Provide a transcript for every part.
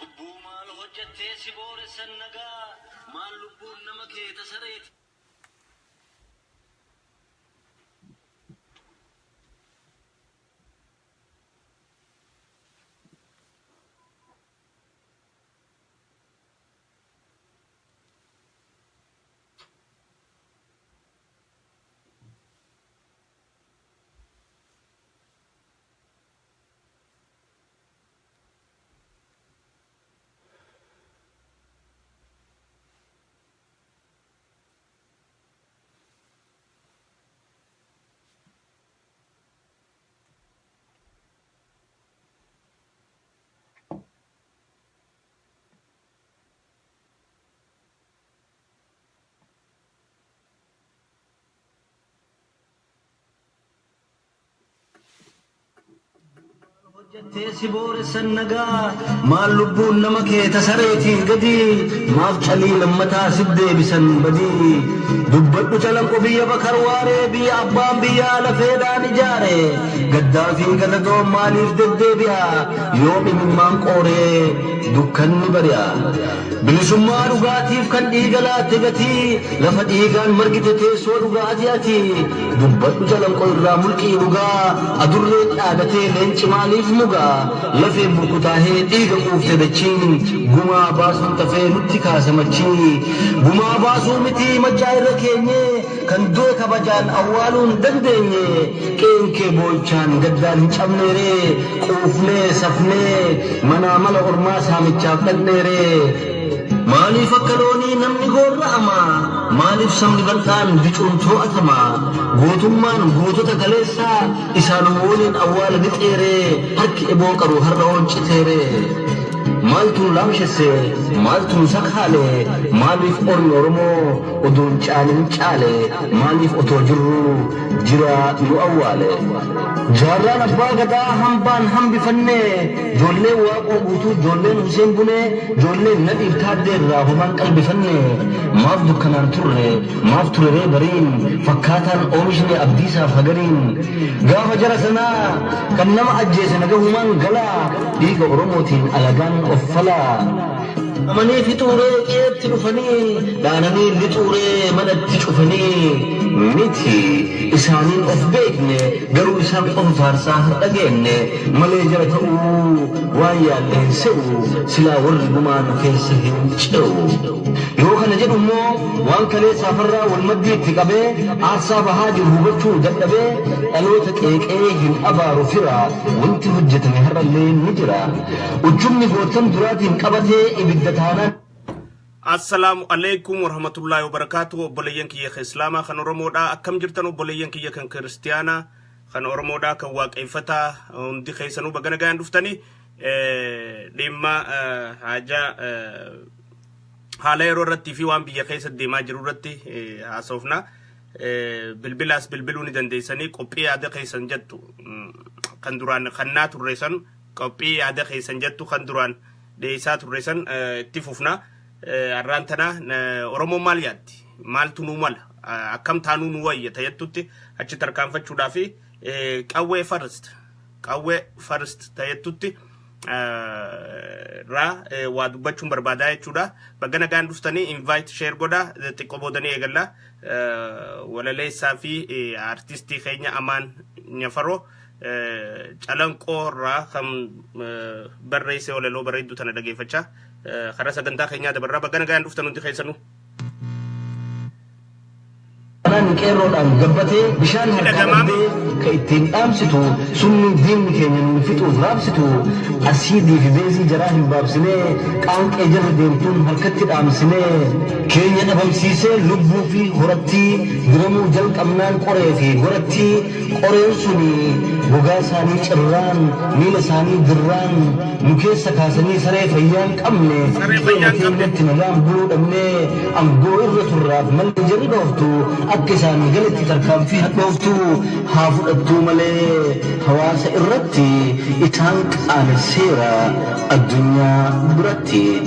cubbuu maal hojjettee si booressan nagaa maal lubbuun nama kee tasareeti. Teessi booressan nagaa maal lubbuun nama kee tasareetiin gadi maaf calii lammataa siddeebisan badii dubbadhu calanqo biyya bakar waaree biyya abbaan biyyaa lafeedhaan ijaare gaddaa fi galadoon maaliif deddeebi'a yoo dhimimmaan qooree dukkanni bari'a bilisummaa dhugaatiif kan dhiiga laatte gatii lafa dhiigaan margite teessoo dhugaatii ati dubbadhu calanqo irraa mulqii dhugaa adurreen dhaadatee leenci maaliif mugaa lafeen burkutaahee dhiiga quufte dachiin gumaa baasuun tafee nutti kaasamachi gumaa baasuu miti machaa irra keenye kan du'e kabajaan awwaaluun dandeenye qeenkee boolchaan gaddaan hin cabneeree quufnee safnee manaa mala ormaa saamichaaf dhaqneeree maaliif akka loonii namni gorra'ama maaliif sabni bal'aan bicuun to'atama gootummaan gootota galeessaa isaan waliin awwaala ni xeeree harki eboo qaru har'a oolchiteeree maaltu lamshesse maaltu sakhaale maaliif ormi oromoo odoon caalin caale maaliif otoo jirru jira nu awwaale jaarraan abbaa gadaa hambaan hambifannee joollee waaqoo guutuu joolleen Huseen Bunee joolleen Nadiif Taaddeerraa homaan qalbifannee maaf dukkanaan turre maaf tureree bariin fakkaataan oomishni abdiisaaf hagariin gaafa jara sanaa kan nama ajjeese nagahumaan galaa dhiiga oromootiin alagaan of falaa amanii fixuuree qeetti dhufanii dhaananii lixuuree manatti cufanii miti isaaniin of beekne garuu isaan qofa faarsaa hin dhageenye malee jara ta'uu waan yaalle hin se'u silaa warri gumaan keessa hin ce'u yoo kana jedhu immoo waan kaleessaa farraa wal maddiitti qabee aarsaa bahaa jiru hubachuu dadhabee dhaloota qeeqee hin abaaru fira wanti hojjetame har'allee ni jira ujjumni goottan duraatiin qabatee ibidda taanaan. Assalamu alaikum warahmatullahi wabarakatuh. Obboleeyyan kiyya kan Islaamaa kan Oromoodhaa akkam jirtan obboleeyyan kiyya kan Kiristiyaanaa kan Oromoodhaa kan Waaqeffataa hundi keessanuu baga nagaan dhuftanii dhimma haajaa haala yeroo irratti fi waan biyya keessa deemaa jiru irratti haasofna bilbilaas bilbiluu ni dandeessanii qophii yaada keessan jettu kan duraan kannaa turreessan qophii yaada keessan jettu kan duraan deesaa turreessan itti fufna. Arrantana Oromoo maal yaaddi maaltu nu mala akkam taanuu nu wayya ta'ettutti achi tarkaanfachuudhaa fi qawwee first ta'ettutti raa waa dubbachuun barbaadaa jechuudha baga nagaan dhuftanii invite share godha xiqqoo boodanii eegalla walaleessaa fi artistii keenya Amaan Nyafaroo calanqoo irraa kan barreessee walaloo bareedduu tana dhageeffachaa خلاص أنت خيني هذا برا بقنا قاعد نفتن ونتي خيسنو أنا نكيرو الآن قبتي بشان هالكلام كيتين أمسيتو سنين دين كيني نفتو فرابسيتو أسيدي في بيزي جراهم بابسنة كانك أجر دينتون هالكتير أمسنة كيني أبغى سيسة لبو في غرتي درمو جلك أمنان قرية في غرتي قرية سني بوغاساني شران ميلساني دران مكيس سكاسني سري فيان كمني فيان كمني تنلام بود أمني أم دور الراب من جري بوفتو أكيس إسان قلت تركب فيها دوفتو حافظ الدوملي حواس الرتي إتانك على السيرة الدنيا برتي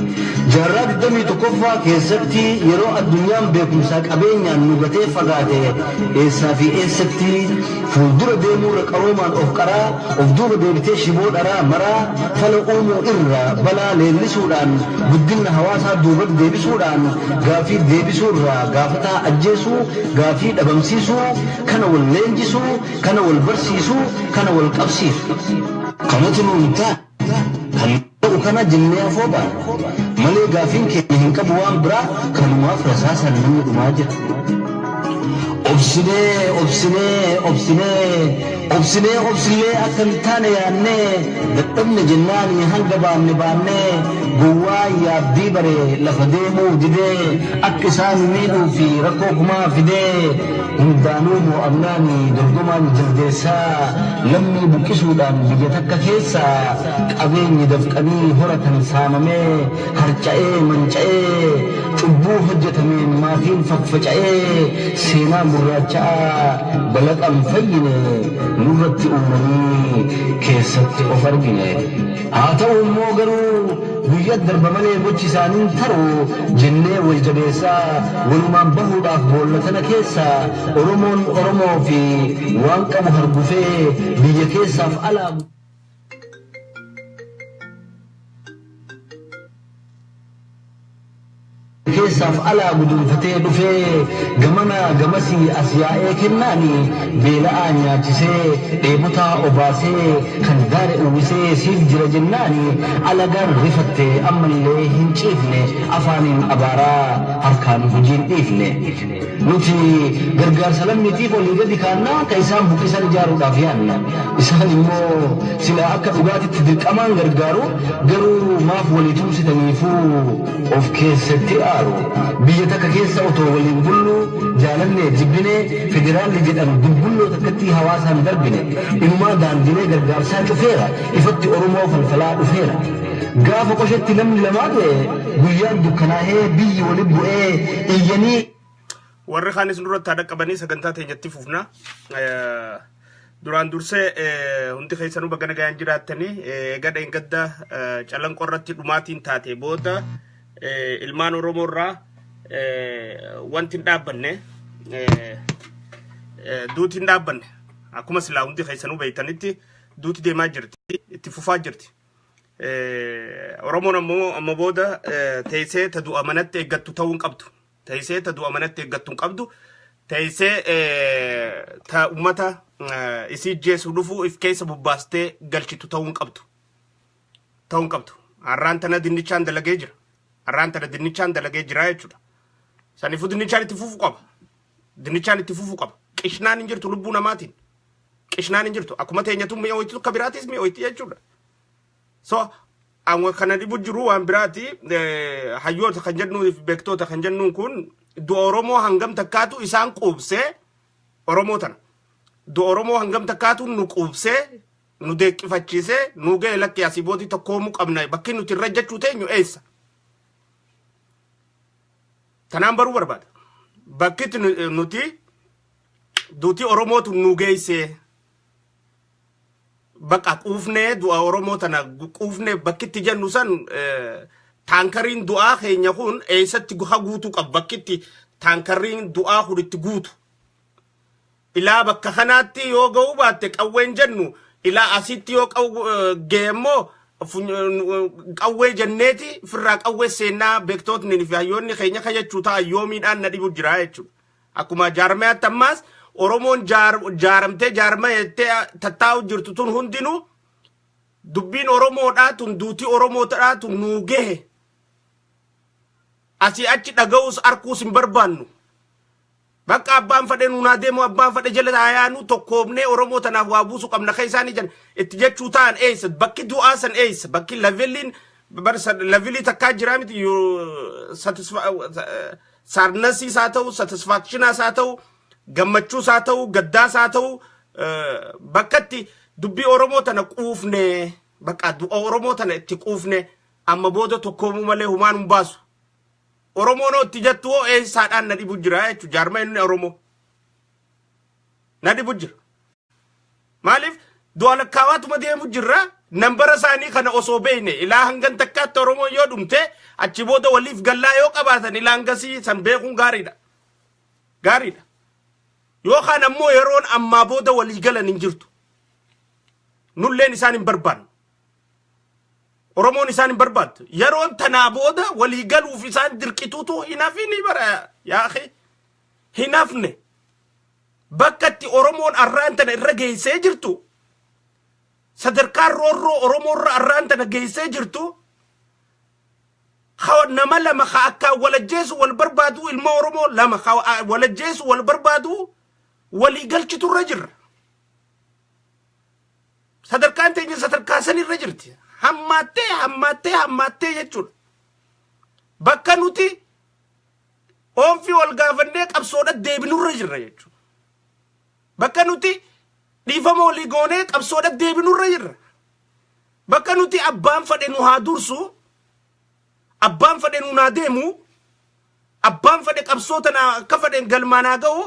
جرات دمي تكفى كيستي يرو الدنيا بكم ساك أبينيا نغتي فقاتي إيسا في إيستي فولدور ديمو ركرومان أفكرا أفدور ديبتي شبود أرا مرا فلو أمو إرا بلا ليلي سودان بدلنا حواسا دوبت ديبي سودان غافي ديبي سورا غافتا أجيسو غافي دبمسيسو كان واللينجيسو كان والبرسيسو كان والقبسيسو كانت نونتا كان جنيا فوبا ملي غافين كي هنكب وان برا كانوا ما فرساسا نمي دماجر obsine akan tane yaanne dadhabne jennaani hanga baanne baanne gowwaa yaabbii bare lafa deemuu didee akka isaan miidhuu fi rakkoo kumaa fidee hundaanuu mo'amnaani dorgomaan jaldeessaa lammii buqqisuudhaan biyya takka keessaa qabeenyi dafqanii horatan saamamee harca'ee manca'ee cubbuu hojjetameen maatiin faffaca'ee seenaa murraacha'aa balaqan fayyine nurratti uumanii keessatti of argine haa ta'u immoo garuu guyyaa darba malee gochi isaanii taruu jennee wal jabeessaa walumaan bahuudhaaf boollatana keessaa Oromoon Oromoo fi waan qabu hargufee biyya keessaaf alaa keessaaf alaa gudunfatee dhufee gamana gamasii as yaa'ee kennaani beela'aa nyaachisee dheebotaa obaasee kan gaare uwwisee siif jira jennaani alagaan rifattee ammallee hin ciifne afaaniin abaaraa harkaan hojiin dhiifne nuti gargaarsa lammiitiif olii gadi kaannaa ka isaan buqisan ijaaruudhaaf yaanna isaan immoo silaa akka dhugaatitti dirqamaan gargaaru garuu maaf walii tumsitaniifuu of keessatti biyya takka keessa otoo waliin bullu jaalanne jibbine federaalli jedhan dubbulloo takkatti hawaasaan darbine inumaa daandilee gargaarsaa cufeera ifatti Oromoo falfalaa dhufeera gaafa qoshetti namni lamaa ta'e guyyaan dukkanaa'ee biyyi waliin bu'ee iyyanii warri kaanis duratti haadha qabanii sagantaa teenyatti fufna duraan dursee hundi keessanuu baga nagayaan jiraattanii gada hin gadda calanqoo irratti dhumaatiin taate booda ilmaan Oromoo irraa wanti hin dhaabbanne duuti hin dhaabbanne akkuma silaa hundi keessanuu beeytanitti duuti deemaa jirti itti fufaa jirti Oromoon ammoo booda teessee ta du'a manatti eeggattu ta'uu hin qabdu teessee ta du'a manatti eeggattu hin qabdu teessee ta ummata isii jeessu dhufuu if keessa bubbaastee galchitu ta'uu hin qabdu har'aan tana dinnichaan dalagee jira arranta da dinnichaan dalagee jira jechuudha sanifu dinnichaan itti fufuu qaba qishnaan hin jirtu lubbuu namaatiin qishnaan hin jirtu akkuma teenyatu mi'a ho'itu akka biraatis mi'a ho'iti jechuudha so amma kana dhibu jiru waan biraati hayyoota kan jennu beektoota kan jennuun kun du'a Oromoo hangam takkaatu isaan quubsee Oromoo tana du'a Oromoo hangam takkaatu nu quubsee nu deeqqifachiisee nu ga'e lakkee asii bootii tokkoomuu qabna bakki nuti irra jechuu teenyu eessa tanaan baruu barbaada bakkitti nuti duuti Oromootu nu geessee bakka quufnee du'a Oromoo tana quufnee bakkitti jennu san taankariin du'aa keenya kun eessatti guutuu qaba bakkitti taankariin du'aa kun itti guutu ilaa bakka kanaatti yoo ga'uu baatte qawween jennu ilaa asitti yoo geemmoo qawwee jenneeti firraa qawwee seenaa beektootni fi hayyoonni keenya kajachuu ta'a yoomiidhaan na dhibu jira jechuudha akkuma jaarmayaatti ammaas Oromoon jaaramtee jaarmayettee tattaa'u jirtu tun hundinuu dubbiin Oromoodhaa tun duutii Oromoodhaa tun nuu gahe asii achi dhaga'uus arkuus hin barbaannu bakka abbaan fadhe nuunaa deemu abbaan fadhe jala taayaanu tokkoomnee Oromoo tanaaf waa buusu qabna kan isaanii jan itti jechuu ta'an eessa bakki du'aa san eessa bakki levelii takkaa jiraa miti sarnasiis haa ta'u satisfaakshinaas haa ta'u gammachuus haa ta'u gaddaas haa ta'u bakkatti dubbii Oromoo tana quufne bakka du'a Oromoo tana itti quufne amma booda tokkoomuu malee humaan baasu Oromoon itti jettu eessaadhaan na dhibu jira jechuudha jaarma inni Oromoo nadi bujjir maaliif du'ala kaawatuma deemu jirra nambara isaanii kana osoo beeyne ilaa hangan takkaatti oromoo yoo dhumte achi booda waliif gallaa yoo qabaatan ilaa hangasii san beekuun gaariidha yookaan ammoo yeroon ammaa booda walii galan hin jirtu nulleen isaan hin barbaannu oromoon isaan hin barbaaddu yeroon tanaa booda walii galuuf isaan dirqituutu hinafini bara yaa akhi hinafne bakkatti oromoon arraan tana irra geessee jirtu sadarkaa roorroo oromoorra arraan tana geessee jirtu nama lama akka walajjeesu wal barbaadu ilma oromoo lama walajjeesu wal barbaadu walii galchiturra jirra sadarkaan teenya sadarkaa sanirra jirti hammaattee jechuudha bakka nuti oonfi wal gaafannee qabsoodha deebinurra jirra jechuudha bakka nuti dhiifama walii goonee qabsoodha deebinurra jirra bakka nuti abbaan fadhe nu haa dursu abbaan fadhe nu naa deemu abbaan fadhe qabsoota akka fadhen galmaanaa ga'u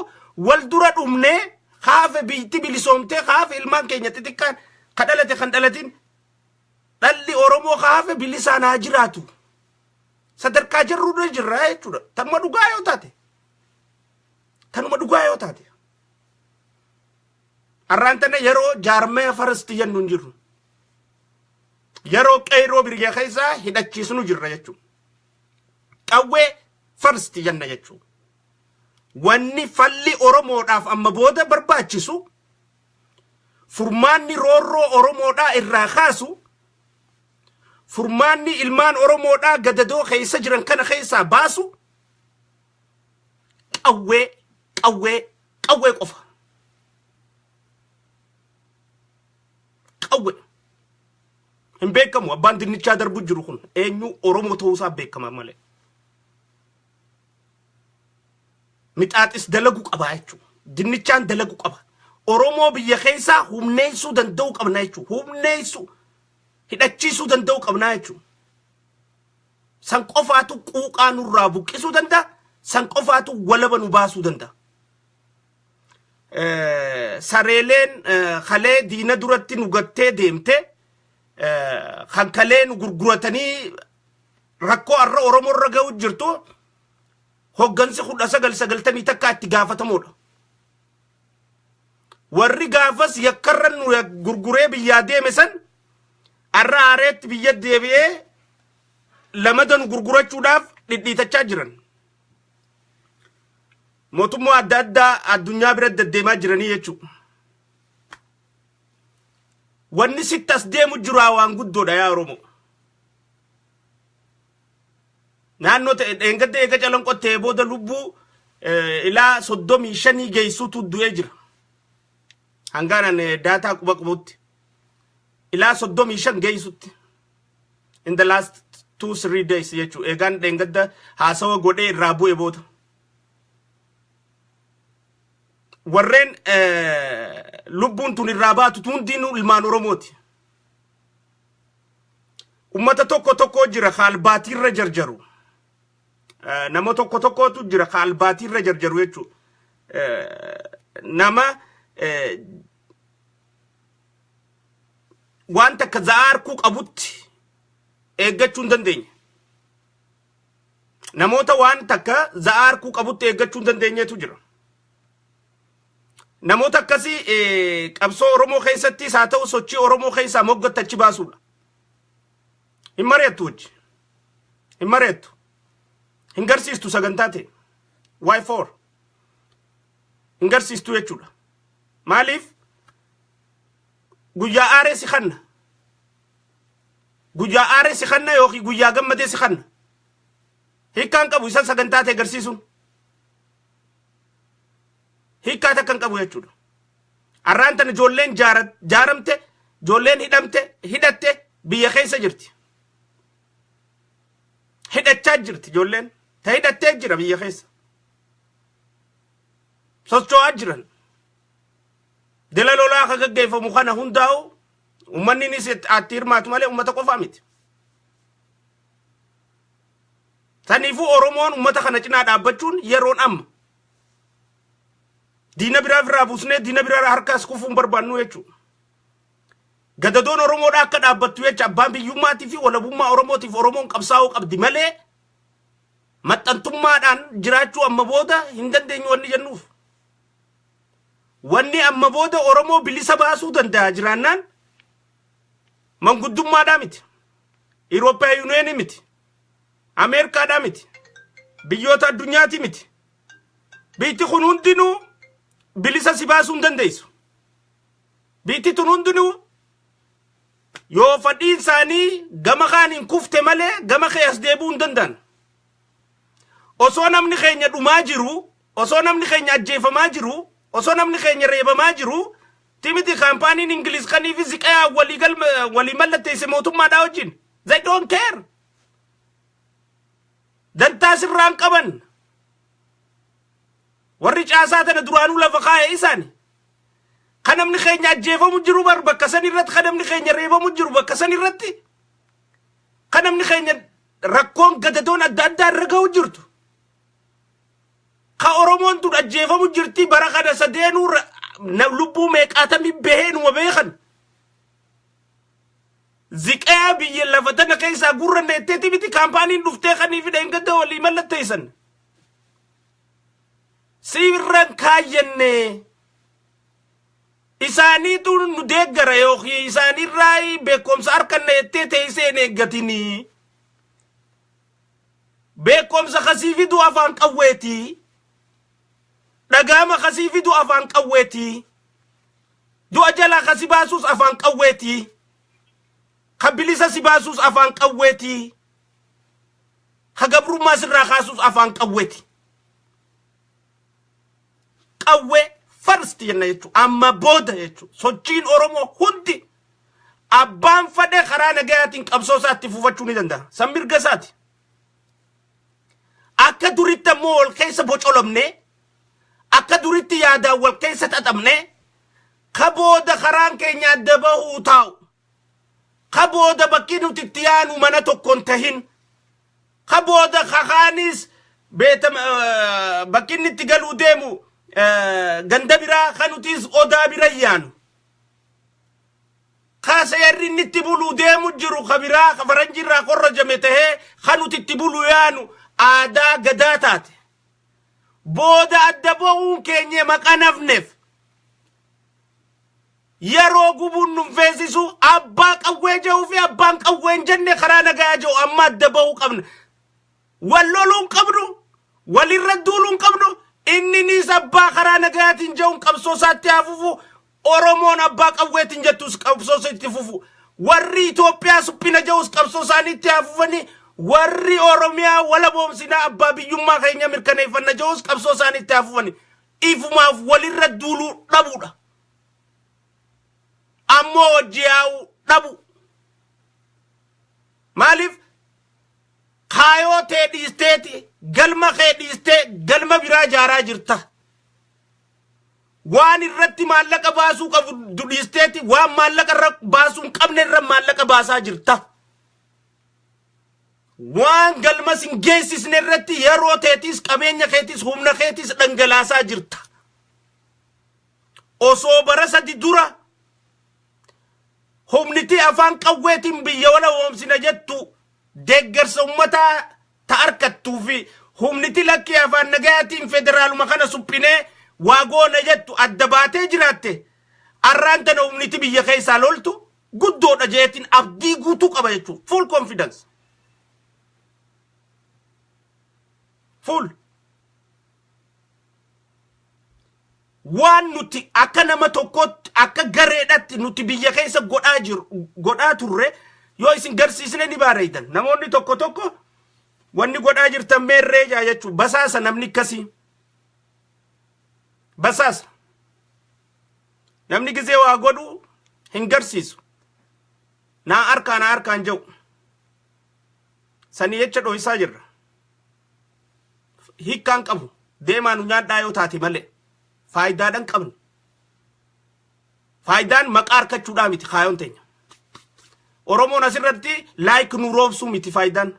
wal dura dhumnee haafe biyyatti bilisoomtee haafe ilmaan keenya xixiqqaan kadhalate kan dhalatin dhalli oromoo haafe bilisaan haa jiraatu sadarkaa jirruudha jirra jechuudha tanuma dhugaa yoo taate arraan tana yeroo jaarmee farasti jennu hin jirru yeroo qeyroo biyya keessaa hidhachiisnu jirra jechuudha qawwee farasti jenna jechuudha wanni falli oromoodhaaf amma booda barbaachisu furmaanni roorroo oromoodhaa irraa kaasu furmaanni ilmaan oromoodhaa gadadoo keessa jiran kana keessaa baasu qawwee qofa qawwee hin beekamu abbaan dinnichaa darbu jiru kun eenyu oromoo ta'uusaa beekama malee mixaaxis dalagu qaba jechuudha dinnichaan dalagu qaba oromoo biyya keessaa humneessuu danda'u qabna jechuudha humneessuu hidhachiisuu danda'u qabna jechuudha san qofaatu quuqaa nurraa buqqisuu danda'a san qofaatu walaba nu baasuu danda'a sareeleen kalee diina duratti nu gattee deemte kan kalee nu gurguratanii rakkoo arra oromoo irra ga'u jirtu hoggansi 1990 takka itti gaafatamuudha warri gaafas yakkarra nu gurguree biyyaa deeme san arra aareetti biyya deebi'ee lamadan gurgurachuudhaaf dhidhiitachaa jiran mootummaa adda addaa addunyaa bira deddeemaa jiranii jechuudha wanni sittas deemu jiraa waan guddoodha yaa oromoo naannoo dheengadda eega calanqottee booda lubbuu ilaa 35 geessuutu du'ee jira hangaanan daataa qubaqubutti ilaa 35 geessutti in the last 2-3 days jechu eegaan dheengadda haasawa godhee irraa bu'e booda warreen lubbuun tun irraa baatu hundiinuu ilmaan oromooti ummata tokko jira kaalbaatiirra jarjaru nama tokkotu jira kaalbaatiirra jarjaru jechuudha nama waan takka zaarkuu qabutti eeggachuu hin dandeenye namoota waan takka zaarkuu qabutti eeggachuu hin dandeenyetu jira namoota akkasii qabsoo oromoo keessattis haa ta'u sochii oromoo keessaa moggattachi baasuudha hin mari'attu hin garsiistu sagantaa ta'e why for hin garsiistu jechuudha maaliif guyyaa aaree si kanna yookiin guyyaa gammadee si kanna hiikkaan qabu isa sagantaa ta'e garsiisuun hiikkaa takkan qabu jechuudha arraan tan ijoolleen jaaramte ijoolleen hidhatte biyya keessa jirti hidhachaa jirti ijoolleen ta hidhattee jira biyya keessa socho'aa jiran dila lolaa akka gaggeeffamu kana hundaa'u ummanninis atti hirmaatu malee ummata qofaa miti saniifuu oromoon ummata kana cinaa dhaabbachuun yeroon amma diina biraa firraa buusnee diina biraa harkaas kufuun barbaannu jechuudha. Gadadoon Oromoodhaa akka dhaabbattu jecha abbaan biyyummaatii fi walabummaa Oromootiif Oromoon qabsaa'uu qabdi malee maxxantummaadhaan jiraachuu amma booda hin dandeenyu wanni jennuuf. Wanni amma booda Oromoo bilisa baasuu danda'a jiraannaan manguddummaadhaa miti. Irooppaa Yuuniyeenii miti. Ameerikaadhaa miti. Biyyoota addunyaati miti. Biitti kun hundinuu bilisa si baasuu hin dandeessu. Biitti tun hundinuu yoo fadhiin isaanii gama kaaniin kufte malee gama kee as deebi'uu hin danda'an. Osoo namni keenya dhumaa jiru, osoo namni keenya ajjeefamaa jiru, osoo namni keenya reebamaa jiru, timiti kaampaaniin Ingiliis kaniifi ziqaa walii mallatteesse mootummaadhaa wajjin. They don't care. Dantaa sirraan qaban. Warri caasaa tana duraanuu lafa kaa'e isaani. Kan namni keenya ajjeefamu jiru bar bakka san irratti, kan namni keenya reebamu jiru bakka san irratti, kan namni keenya rakkoon gadadoon adda addaa irra ga'u jirtu. Ka Oromoon tun ajjeefamu jirti bara kana sadeenuu lubbuu meeqaatamii baheenuma beekan. Ziqaa biyya lafa tana keessaa gurra neetteeti miti kaampaaniin dhuftee kaniifi dheengadda walii mallatteessan. Siirran kaayyannee isaaniitu nu deeggara yookiin isaanirraa beekumsa harkanna jettee teesseen eeggatinii. Beekumsa kasii fidu afaan qawweetii. Dhagaama kasii fidu afaan qawweetii. Du'a jalaa kasi baasuus afaan qawweetii. Kabilisa si baasuus afaan qawweetii. Hagabrummaa sirraa kaasuus afaan qawweetii. Qawwee first jenna jechuudha. Amma booda jechuudha. Sochiin Oromoo hundi abbaan fadhe karaa nagayaatiin qabsoo isaatti fufachuu ni danda'a. San mirga isaati. Akka duritti ammoo wal keessa bocolomne, akka duritti yaadaan wal keessa xaxamne, ka booda karaan keenya adda bahuu taa'u. Ka booda bakki nuti itti yaanu mana tokkoon tahin. Ka booda kakaanis bakki inni itti galuu deemu ganda biraa kan nutis odaa bira yaanu. Ka seerri inni itti buluu deemu jiru ka biraa ka faranjirraa korrojame tahee kan nuti itti buluu yaanu aadaa gadaa taate. Booda adda bahuun keenya maqanafneef. Yeroo gubuun nun feesisu abbaa qawwee ja'uu fi abbaan qawween jenne karaa nagaa ja'u amma adda bahuu qabna. Wal loluun qabnu, walirra duuluun qabnu, inni nis abbaa karaa nagaatiin ja'uun qabsoo isaatti hafufu, Oromoon abbaa qawweetiin jettus qabsoo isaatti fufu. Warri Itoophiyaa suphina ja'us qabsoo isaaniitti hafufani, warri Oromiyaa wala boomsinaa abbaa biyyummaa keenya mirkaneeffanna ja'us qabsoo isaaniitti hafufani. Ifumaaf walirra duuluu dhabuudha. Ammoo wajjiyaa'uu dhabu. Maaliif? Kaayoo tee dhiisteeti galma kee dhiistee galma biraa ijaaraa jirta. Waan irratti maallaqa baasuu qabu dhiisteeti waan maallaqa baasuu hin qabne irra maallaqa baasaa jirta. Waan galma sin geessisne irratti yeroo teetis qabeenya keetis humna keetis dhangalaasaa jirta. Osoo bara sadi dura humniti afaan qawweetiin biyya wala woomsina jettu deeggarsa ummataa ta harkattuu fi humniti lakkii afaan nagayaatiin federaaluma kana suphinee waa goona jettu adda baatee jiraatte arraan tana humniti biyya keessaa loltu guddoodha jeetiin abdii guutuu qaba jechuudha. Full confidence. Full. Waan nuti akka nama tokkotti akka gareedhaatti nuti biyya keessa godhaa turre yoo isin garsiisne ni baareeytan. Namoonni tokko wanni godhaa jirtan meerree jaa jechuun basaasa namni akkasii. Basaasa. Namni gizee waa godhu hin garsiisu. Naa harkaan ja'u. Sanii jecha dho'isaa jirra. Hiikkaan qabu deemaan nyaadhaa yoo taate malee. Faayidaadhaan qabnu. Faayidaan maqaa harkachuudhaa miti kaayoon teenya. Oromoon asirratti laayik nu roobsuu miti faayidaan.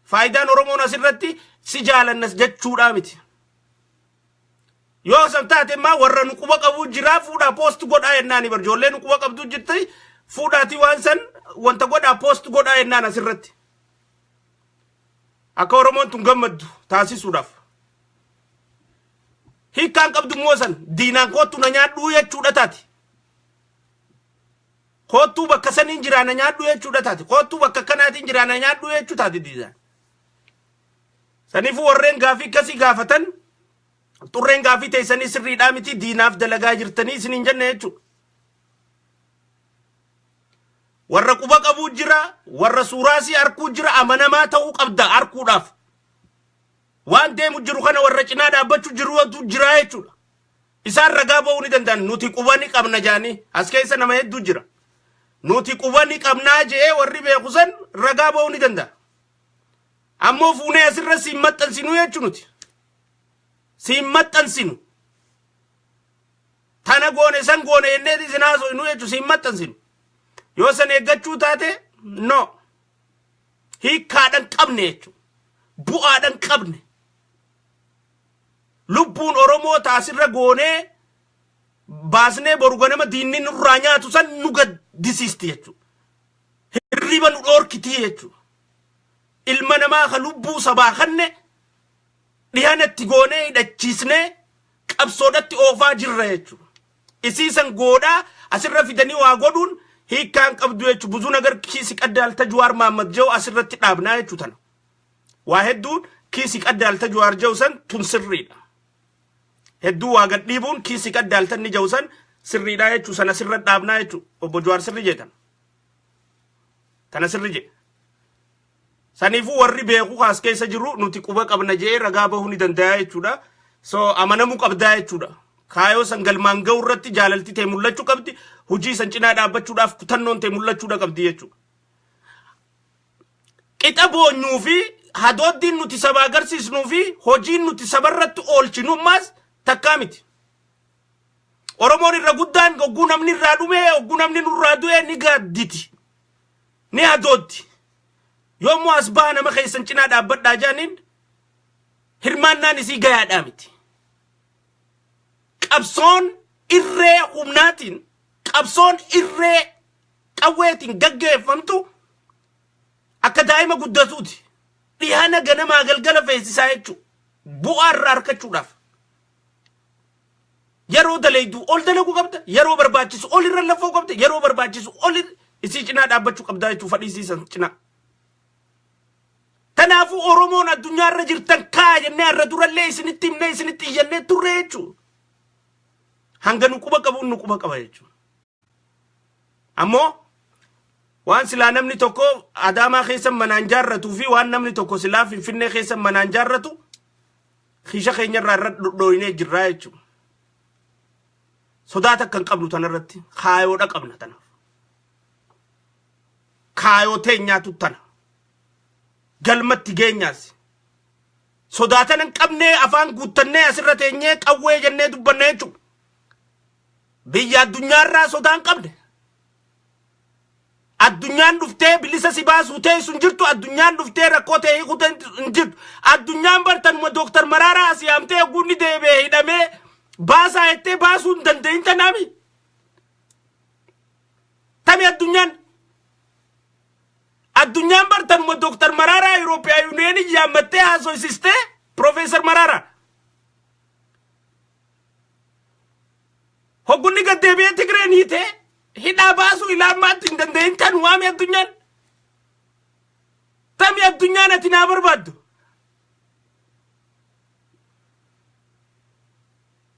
Faayidaan Oromoon asirratti si jaalannas jechuudhaa miti. yoo samtaate ma warra nu quba qabu jira fuudha post godha yennaani bar joollee nu quba qabdu jirti fuudhaati waan san wanta godha post godha yennaan asirratti akka oromoon tun gammaddu taasisuudhaaf hiikkaan qabdu moosan diinaan kootu na nyaadhuu jechuudha taati kootu bakka saniin jira na nyaadhuu jechuudha taati kootu bakka kanaatiin jira na nyaadhuu jechuu taati diinaan saniifu warreen gaafii kasii gaafatan xurreen gaafii teessanii sirriidhaa miti diinaaf dalagaa jirtanii isiniin jenne jechuudha warra quba qabu jira warra suuraasii arkuu jira amanamaa ta'uu qabda arkuudhaaf waan deemu jiru kana warra cinaa dhaabbachuu jiru jira jechuudha isaan ragaa ba'uu ni danda'an nuti quba ni qabna jaanii as keessa nama hedduu jira nuti quba ni qabnaa jee warri beeku san ragaa ba'uu ni danda'a ammoo fuunee asirra siin maxxansinu jechuu nuti siin maxxansinu tana goone san goone yenneeti isin haasofnu jechuu siin maxxansinu yoo san eeggachuu taate no hiikkaadhan qabne jechuu bu'aadhan qabne lubbuun oromoo taasirra goonee baasnee boru ganama diinni nurraa nyaatu san nu gaddisiisti jechuu hirriba nu dhoorkitii jechuu ilma namaa ka lubbuu sabaa kanne dhihanatti goonee hidhachiisnee qabsoodhatti oofaa jirra jechuu isiisan goodhaa asirra fidanii waa godhuun hiikkaan qabdu jechuu buzuu nagar kiisi qaddaalta Jawaar Mohammad jehu asirratti dhaabnaa jechuu tana waa hedduun kiisi qaddaalta Jawaar jehu san tun sirriidha hedduu waa gad dhiibuun kiisi qaddaalta inni jehu san sirriidha jechuu sana sirra dhaabnaa jechuu obbo Jawaar sirri jeetan tana sirri jee saniifu warri beeku kaas keessa jiru nuti quba qabna jee ragaa bahuu ni danda'a jechuudha so amanamuu qabdaa jechuudha kaayoo san galmaan ga'u irratti jaalalti ta'e mul'achuu qabdi hujii san cinaa dhaabbachuudhaaf kutannoon ta'e mul'achuudha qabdi jechuudha qixa boonyuu fi hadooddiin nuti saba agarsiisnuu fi hojiin nuti sabarratti oolchinummaas takkaa miti oromoon irra guddaan ogguu namni irraa dhume ogguu namni nurraa du'e ni gaadditi ni hadooddi yoommoo as baa nama keessan cinaa dhaabbadhaa jaaniin hirmaannaan isii gayaadhaa miti qabsoon irree humnaatiin qabsoon irree qawweetiin gaggeeffamtu akka daa'ima guddatuuti dhihana ganamaa galgala feesisaa jechuu bu'aa irraa harkachuudhaaf yeroo daleeyduu ol dalaguu qabda yeroo barbaachisu ol irra lafoo qabda yeroo barbaachisu ol isii cinaa dhaabbachuu qabdaa jechuu fadhiisiisan cinaa tanaafu oromoon addunyaa irra jirtan kaa jennee irra durallee isinitti himnee isinitti iyyannee turre jechuu hanga nu quba qabuun nu quba qaba jechuu ammoo waan silaa namni tokko adaamaa keessan manaan jaarratu fi waan namni tokko silaa finfinnee keessan manaan jaarratu xiisha keenya irraa dhooynee jirraa jechuu sodaata kan qabnu tanarratti kaayoodha qabna tanaaf kaayoo teenyaatu tana galmatti geenyaas sodaatan hin qabnee afaan guuttannee asirra teenyee qawwee jennee dubbanne jechuu biyya addunyaarraa sodaan qabne addunyaan dhuftee bilisa si baasuu teessu jirtu addunyaan dhuftee rakkoo ta'e hiikuutan jirtu addunyaan bartanuma Dr. Maraaraa siyaamtee guunni deebee hidhamee baasaa jettee baasuu hin danda'in tanaami tami addunyaan bartanuma Dr. Maraaraa Euroopiyaa Yuuniyoonii yaammattee haasoysistee Profeesar Maraaraa hoggunni gaddeebi'ee Tigreen hiitee hidhaa baasuu ilaammaatti hin danda'in tan waami addunyaan tami addunyaan ati naa barbaaddu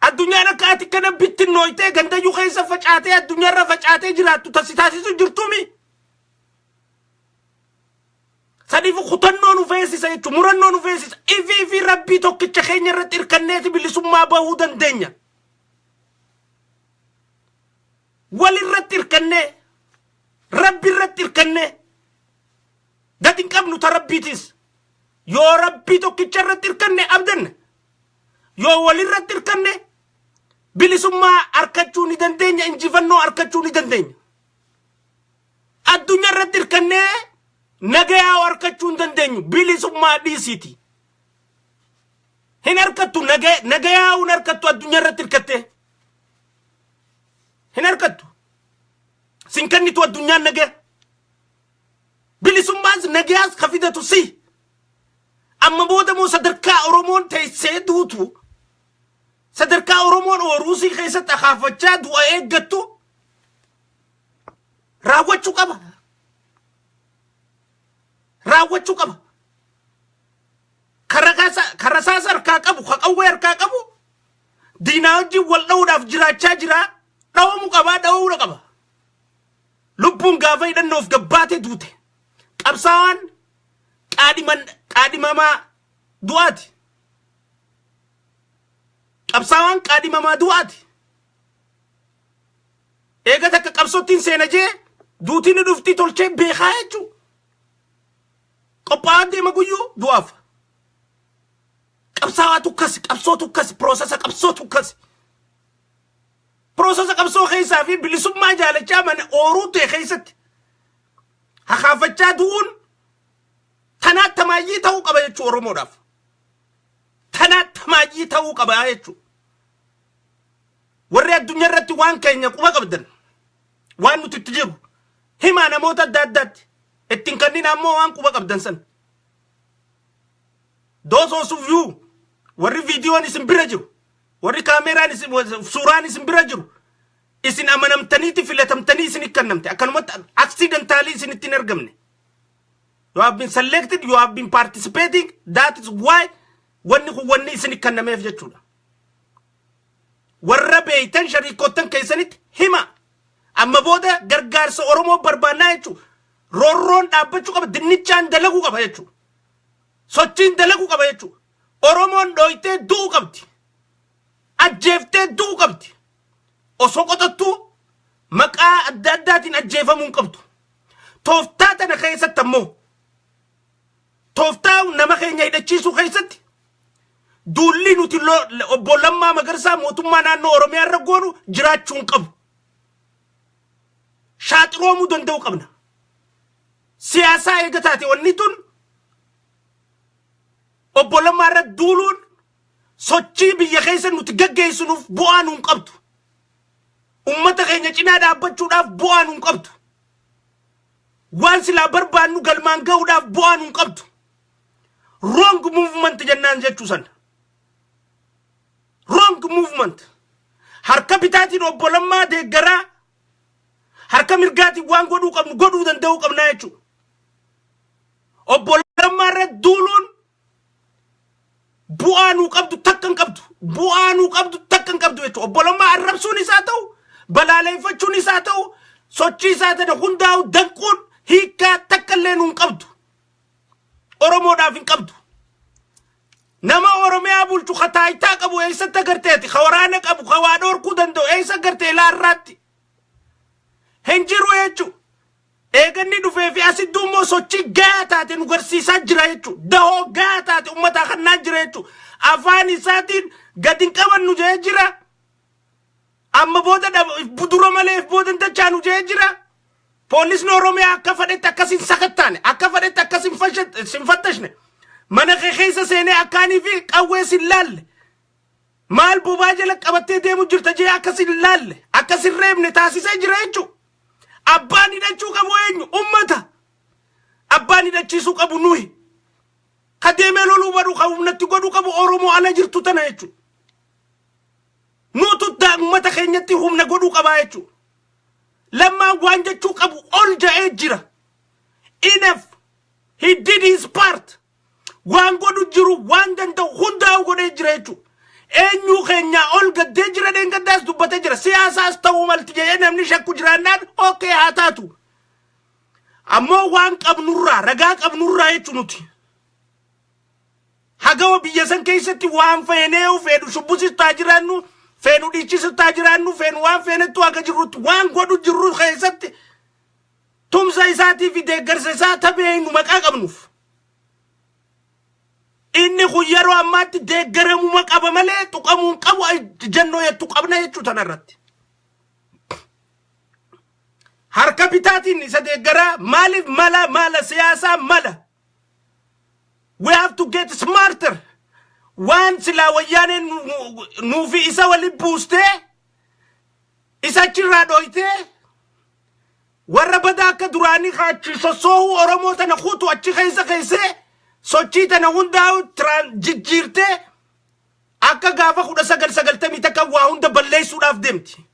addunyaan akka ati kana bittinnooytee gandayyuu keessa facaatee addunyaarra facaatee jiraattu taasisu jirtuumi sadiifu kutannoo nu feesisa jechuun murannoo nu feesisa ifi rabbii tokkicha keenya irratti hirkanneeti bilisummaa bahuu dandeenya walirratti hirkannee rabbi irratti hirkannee gadi hin qabnu ta rabbiitis yoo rabbii tokkicha irratti hirkanne abdanne yoo walirratti hirkanne bilisummaa arkachuu ni dandeenya injifannoo arkachuu ni dandeenya addunyaa irratti hirkannee nagayaa arkachuu ni dandeenyu bilisummaa dhiisiti hin harkattu nagayaa hin harkattu addunyaa irratti hirkattee hin harkattu sin kennitu addunyaan nagaya bilisummaas nagayaas kafidatu si amma booda moo sadarkaa Oromoon teessee duutu sadarkaa Oromoon Oruusii keessatti akaafachaa du'a eeggattu raawwachuu qaba karasaas harkaa qabu qawwee harkaa qabu diinaa wajjin wal dha'uudhaaf jiraachaa jira dhawamuu qaba lubbuun gaafa hidhannoof gabbaate duute qabsaawaan qaadhimamaa du'aati qabsaawaan qaadhimamaa du'aati eega takka qabsottiin seena jee duutiin dhuftii tolchee beekaa jechuu qophaa'aa deema guyyuu du'aaf qabsaawaa qabsoo processa qabsoo keessaa fi bilisummaa jaalachaa mana ooruu ta'e keessatti hakaafachaa du'uun tanaat tamaayyii ta'uu qaba jechuu Oromoodhaaf tanaat tamaayyii ta'uu qaba jechuu warri addunyaa irratti waan keenya quba qabdan waan nuti itti jiru himaa namoota adda addaatti ittiin kanneen ammoo waan quba qabdan san those of you warri viidiyoon isin bira jiru warri kaameraan isin suuraan isin bira jiru isin amanamtaniiti filatamtanii isin kannamte akkanumatti accidentally isin ittiin argamne you have been selected you have been participating that is why wanni isin kannameef jechuudha warra beeytan shariikoottan keessanitti hima amma booda gargaarsa Oromoo barbaannaa jechuudha roorroon dhaabbachuu qaba dinnichaan dalaguu qaba jechuudha sochiin dalaguu qaba jechuudha Oromoon dhoytee du'uu qabdi ajjeeftee du'uu qabdi osoo qotattuu maqaa adda addaatiin ajjeefamuun qabdu tooftaa tana keessatti ammoo tooftaa nama keenya hidhachiisuu keessatti duulli nuti obbo Lammaa Magarsaa mootummaa naannoo Oromiyaa irra goonu jiraachuun qabu shaaxiroomuu danda'uu qabna siyaasaa eegataate wanni tun obbo Lammaa irra duuluun sochii biyya keessa nuti gaggeessinuuf bu'aa nuun qabdu ummata keenya cinaa dhaabbachuudhaaf bu'aa nuun qabdu waan silaa barbaannu galmaan ga'uudhaaf bu'aa nuun qabdu wrong movement jennaan jechuu san wrong movement harka bitaatiin obbo Lammaa deeggaraa harka mirgaatiin waan godhuu danda'uu qabnaa jechuu obbo Lammaa irra duuluun bu'aa nuu qabdu takkan qabdu jechuu obbo Lammaa arrabsuun isaa ta'u balaaleeffachuun isaa ta'u sochii isaa ta'e hundaa'u danquun hiikaa takkallee nuun qabdu Oromoodhaaf hin qabdu nama Oromiyaa bulchu kataayitaa qabu eessatti agarteeti waraana qabu waa dhorkuu danda'u eessa agartee laarraatti hin jiru jechuu eeganni dhufee fi asitti immoo sochii gahaa taate nu garsiisaa jira jechuu dahoo gahaa taate ummataa kannaa jira jechuu afaan isaatiin gad hin qabannu jee jira amma booda budura malee booda dachaanu jee jira poolisni Oromiyaa akka fedhetti akkasin sakattaane akka fedhetti akkasin sinfattashne mana keessa seenee akkaanii fi qawwee sin laalle maal bobaa jala qabattee deemu jirta jee akkasin laalle akkasin reebne taasisee jira jechuu abbaan hidhachuu qabu eenyu ummata abbaan hidhachiisuu qabu nuyi kadeemee loluu badhu humnatti godhuu qabu Oromoo ala jirtu tana jechuu nutu ummata keenyatti humna godhuu qabaa jechuu Lammaan waan jechuu qabu ol ja'ee jira enough he did his part waan godhu jiru waan danda'u hundaa'u godhee jira jechuu eenyu keenya ol gaddee jira deengaddaas dubbatee jira siyaasaas ta'uu malti jedhee namni shakku jiraannaan okay haa taatu ammoo waan qabnurraa ragaa qabnurraa jechuu nuti hagawa biyya san keessatti waan feenee fedhu shubbusistaa jiraannu feenu dhiichisistaa jiraannu feenu waan feenettu haga jirrutti waan godhu jirru keessatti tumsa isaatii fi deeggarsa isaa tabeenu maqaa qabnuuf inni kun yeroo ammaatti deeggaramuma qaba malee tuqamuun qabu jannoo yettu qabna jechuu tanarratti harka bitaatiin isa deeggaraa maaliif mala siyaasaa mala we have to get smarter waan silaa wayyaaneen nuufi isa wali buustee isa achirraa dhoytee warra badaa akka duraanii kaachi sossoo'uu Oromoo tana kutu achi keessee sochii tana hundaa'u jijjiirtee akka gaafa 1990 takka waa hunda balleessuudhaaf deemti.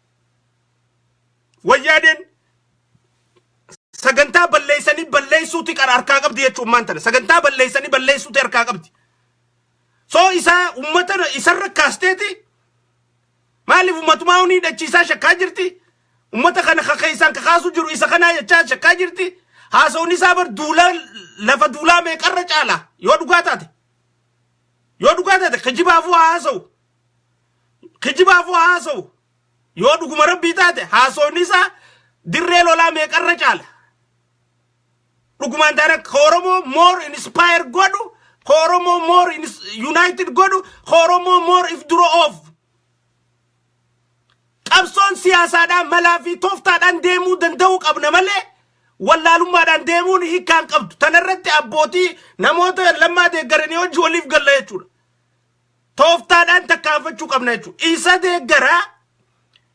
Wayyaaneen sagantaa balleessuuti qara harkaa qabdi jechuun maantana sagantaa balleessuuti harkaa qabdi. So isa ummata isarra kaasteeti maaliif ummatumaa hunii dhachiisaa shakkaa jirti ummata kana keessaan kakaasu jiru isa kanaa jechaa shakkaa jirti haasawni isaa bar duulaa lafa duulaa meeqarra caala yoo dhugaa taate kijibaafu haasawu yoo dhuguma rabbii taate haasawni isaa dirree lolaa meeqarra caala dhugumaan taane Oromoo more inspire godhu Oromoo more united godhu Oromoo more if duro off qabsoon siyaasaadhaan malaa fi tooftaadhaan deemuu danda'uu qabna malee wallaalummaadhaan deemuun hiikaan qabdu tanarratti abbootii namoota lammaa deeggaranii hojii waliif galla jechuudha. Tooftaadhaan takkaanfachuu qabna jechuudha. Isa deeggaraa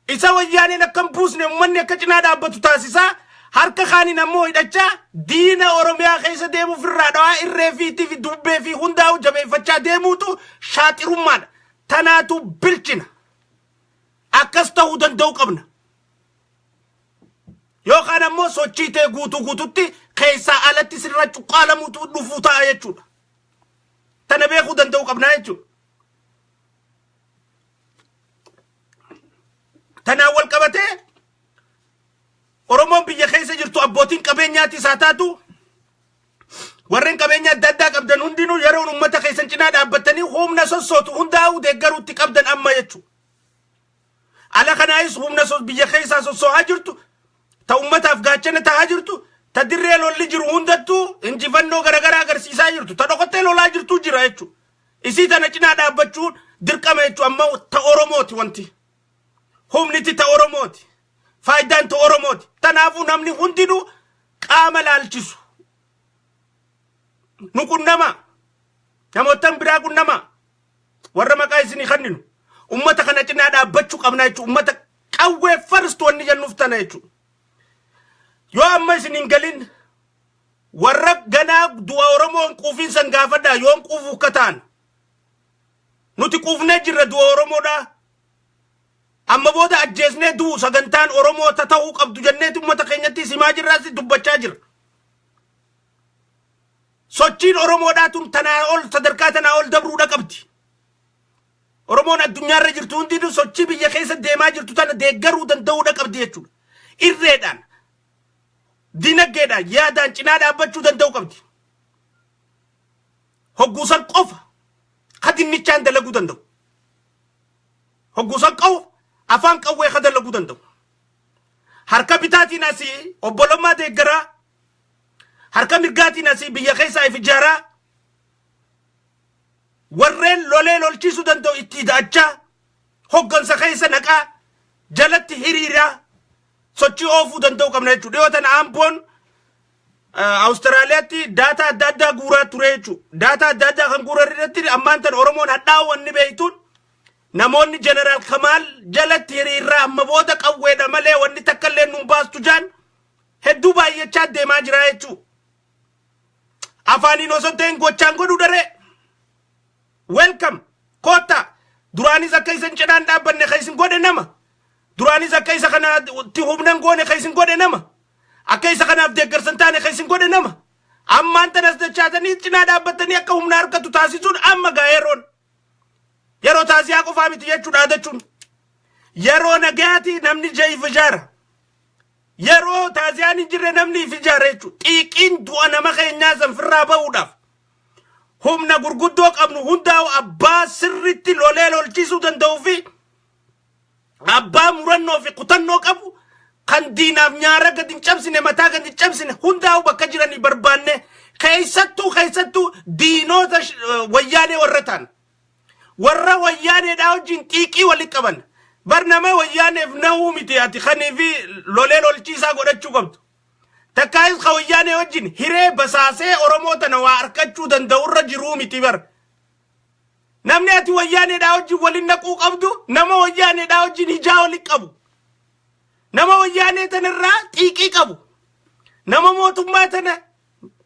isa wayyaaneen akkam buusne uummanni akka cinaa dhaabbatu taasisaa harka kaaniin ammoo hidhachaa diina Oromiyaa keessa deemuuf irraa dhawaa irree fi dubbee fi hundaa'u jabeeffachaa deemuutu shaaxirummaadha. Tanaatu bilchina. Akkas ta'uu danda'u qabna. Yookaan ammoo sochii ta'e guutuutti keessaa alatti sirra cuqqaalamuutu dhufuu ta'a jechuudha. Tana beekuu danda'u qabnaa jechuudha. Tanaan wal qabatee Oromoon biyya keessa jirtu abbootiin qabeenyaati isaa taatu warreen qabeenya adda addaa qabdan hundinuu yeroo uummata keessan cinaa dhaabbatanii humna sossootu hundaa'u deeggaruutti qabdan amma jechuudha. Ala kanaayis humna biyya keessaa sossoo'aa jirtu ta ummataaf gaachana ta'aa jirtu ta dirree lolli jiru hundattuu injifannoo garagaraa agarsiisaa jirtu ta dhokottee lolaa jirtu jira jechuudha. Isii tana cinaa dhaabbachuun dirqama jechuudha amma ta Oromooti wanti. Humniti ta Oromooti. Faayidaan ta Oromooti. Tanaafuu namni hundinuu qaama laalchisu. Nu qunnama. Namootan biraa qunnama. Warra maqaa isinii kanninu. Ummata kana cinaa dhaabbachuu qabna jechuudha. Ummata qawwee first wanni jennuuf tana jechuudha. Yoo amma isin hin galin warra ganaa du'a Oromoon quufinsan gaafadhaa yoon quufuu kataan. Nuti quufnee jirra du'a Oromoodhaa. Amma booda ajjeesnee du'u sagantaan Oromoo ta'uu qabdu jenneeti ummata keenyatti simaa jirraas dubbachaa jira. Sochiin Oromoodhaa tun tanaa ol sadarkaa tanaa ol dabruudha qabdi. Oromoon addunyaarra jirtu hundinuu sochii biyya keessa deemaa jirtu tana deeggaruu danda'uudha qabdi jechuudha. Irreedhaan dinagdeedhaan yaadaan cinaa dhaabbachuu danda'u qabdi. Hogguusan qofa kadinnichaan dalaguu danda'u. Hogguusan qofa afaan qawwee kadalaguu danda'u. Harka bitaatiin asii obbolummaa deeggaraa harka mirgaatiin asii biyya keessaa if ijaaraa warreen lolee lolchiisuu danda'u itti daachaa hoggansa keessa naqaa jalatti hiriiraa sochii oofuu danda'u qabna jechuudha. Dhiyoo tana Amboon Awustiraaliyaatti daataa adda addaa guuraa ture jechuudha. Daataa adda addaa kan guuran irratti ammaan tan Oromoon hadhaa'u wanni beeytuun namoonni Jeneraal Kamaal jalatti hiriiraa amma booda qawweedha malee wanni takka illee nuun baastu jaan hedduu baay'achaa deemaa jira jechuudha. Afaaniin osoo ta'een gochaan godhuu daree. Welcome. Kota. Duraanis akka isin cinaan dhaabbanne keessin godhe nama. Duraanis akka isa kanaatti humnan goone keessin godhe nama. Akka isa kanaaf deeggarsan taane keessin godhe nama. Ammaan tanas dachaatanii cinaa dhaabbatanii akka humna argatu taasisuun amma yeroon. Yeroo taasisaa qofaa miti jechuudha jechuun. Yeroo nagaati namni ja'iif ijaara. Yeroo taasisaan hin jirre namni if ijaara jechuudha. Xiiqiin du'a nama keenyaa sanfirraa ba'uudhaaf. Humna gurguddoo qabnu hundaa'u abbaa sirritti lolee lolchiisuu danda'uu fi abbaa murannoo fi qutannoo qabu kan diinaaf nyaara gadi hin cabsine mataa gadi hin cabsine hundaa'u bakka jiranii barbaanne keessattuu diinota wayyaanee warra ta'an warra wayyaaneedhaa wajjin xiiqii walitti qaban bar nama wayyaaneef nahuu miti ati kanii fi lolee lolchiisaa godhachuu qabdu. Takkaayis khawayyaanee wajjin hiree basaasee Oromoo tana waa arkachuu danda'urra jiruu miti bar. namni ati wayyaanedhaa wajjin waliin naquu qabdu nama wayyaanedhaa wajjin hijaa waliin qabu nama wayyaanee tanarraa xiiqii qabu nama mootummaa tana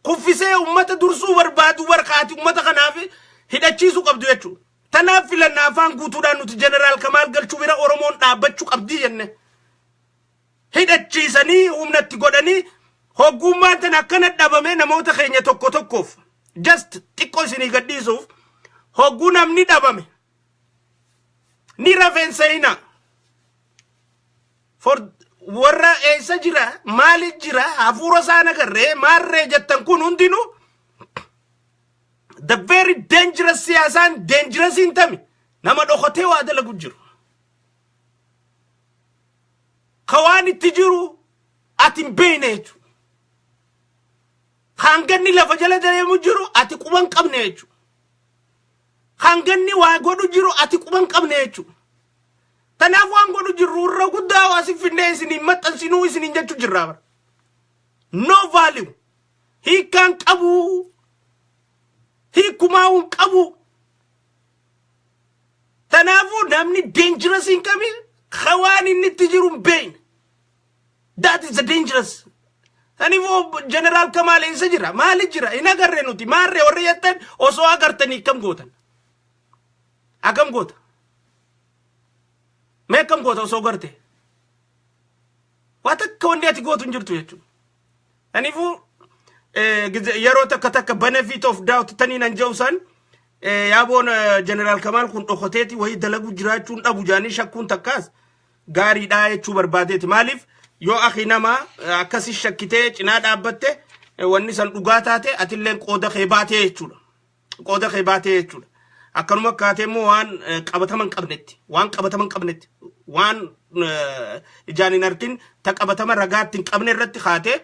kuffisee ummata dursuu barbaadu warqaati ummata kanaaf hidhachiisu qabdu jechuudha. Tanaaf filannaa afaan guutuudhaan nuti jeneraal Kamaal Galchuu bira Oromoon dhaabbachuu qabdi jenne. Hidhachiisanii humnatti godhanii hoggummaan tan akkana dhabame namoota keenya tokko tokkoof just xiqqoo isinii gadhiisuuf hogguu namni dhabame ni rafeensayina for warra eessa jira maali jira hafuura isaan agarree maarree jettan kun hundinuu the very dangerous siyaasan dangerous intami nama dhokotee waa dalagu jiru kawaan itti jiru ati beeyne jechu hanganni lafa jala deemu jiru ati quban qabne jechu hanganni waa godhu jiru ati quban qabne jechu tanaaf waan godhu jiru irra guddaa waasi finne isiniin maxxansinuu isiniin jechu jirra bara no value hiikaan qabu hiikumaa'uun qabu tanaafu namni dangerous hin qabin khawaan inni itti jiru beeyne that is a dangerous taniifuu jeneraal Kamaal isa jira maali jira hin agarree nuti maarree warri jettan osoo agartanii akkam gootan akkam goota mee akkam goota osoo garte waa takka wanni ati gootu hin jirtu jechuudha. Taniifuu yeroo takka benefit of doubt tanii nan jawsan yaaboon jeneraal Kamaal kun dhokoteeti wayii dalagu jiraachuun dhabu jaanii shakkuun takkaas gaariidhaa jechuu barbaadeeti maaliif yoo akhi nama akkasi shakkitee cinaa dhaabbatte wanni san dhugaa taate atilleen qooda kee baatee jechuudha. Qooda kee baatee jechuudha. Akkanuma akkaatee immoo waan qabataman qabnetti waan ijaan hin arkin ta qabatama ragaatti hin qabne irratti kaatee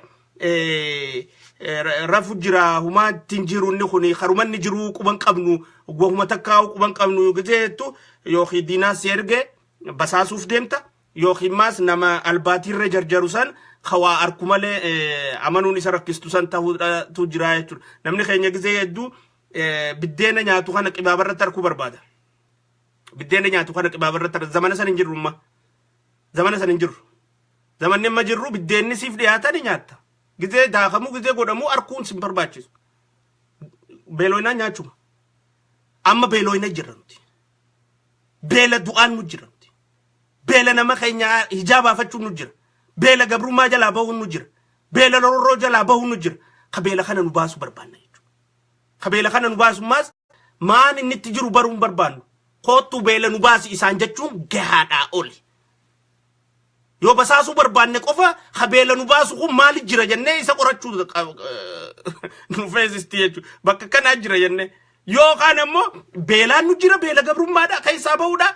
rafu jira humaa ittiin jiru inni kuni harumanni jiru quban qabnu wahuma takkaa'u quban qabnu gizeettu yookiin diinaas erge basaasuuf deemta yookiin maas nama albaatirra jarjaru san khawaa arku malee amanuun isa rakkistu san ta'uutu jira jechuudha. Namni keenya gizee hedduu biddeena nyaatu kana qibaabarratti arkuu barbaada. Biddeena nyaatu kana qibaabarratti zamana san hin jirru amma. Zamana san hin jirru. Zamanni amma jirru biddeenni siif dhiyaatani nyaatta. Gizee daakamu gizee godhamu arkuun sin barbaachisu. Beeloyinaa nyaachuma. Amma beeloyina jirranti. Beela du'aan nu jirranti. Beela nama keenya hijaabaafachuu nu jira. Beela gabrummaa jalaa bahuun nu jira. Beela lororroo jalaa bahuun nu jira. Ka beela kana nu baasu barbaanna jechuudha. Ka beela kana nu baasu maas maan inni itti jiru baruun barbaannu. Kootu beela nu baasi isaan jechuun gahaadhaa oli. Yoo basaasu barbaanne qofa habeela nu baasu kun maali jira jennee isa qorachuu nu feesisti jechuudha. Bakka kanaa jira jennee yookaan ammoo beelaan nu jira beela gabrummaadha kan isaa bahuudha.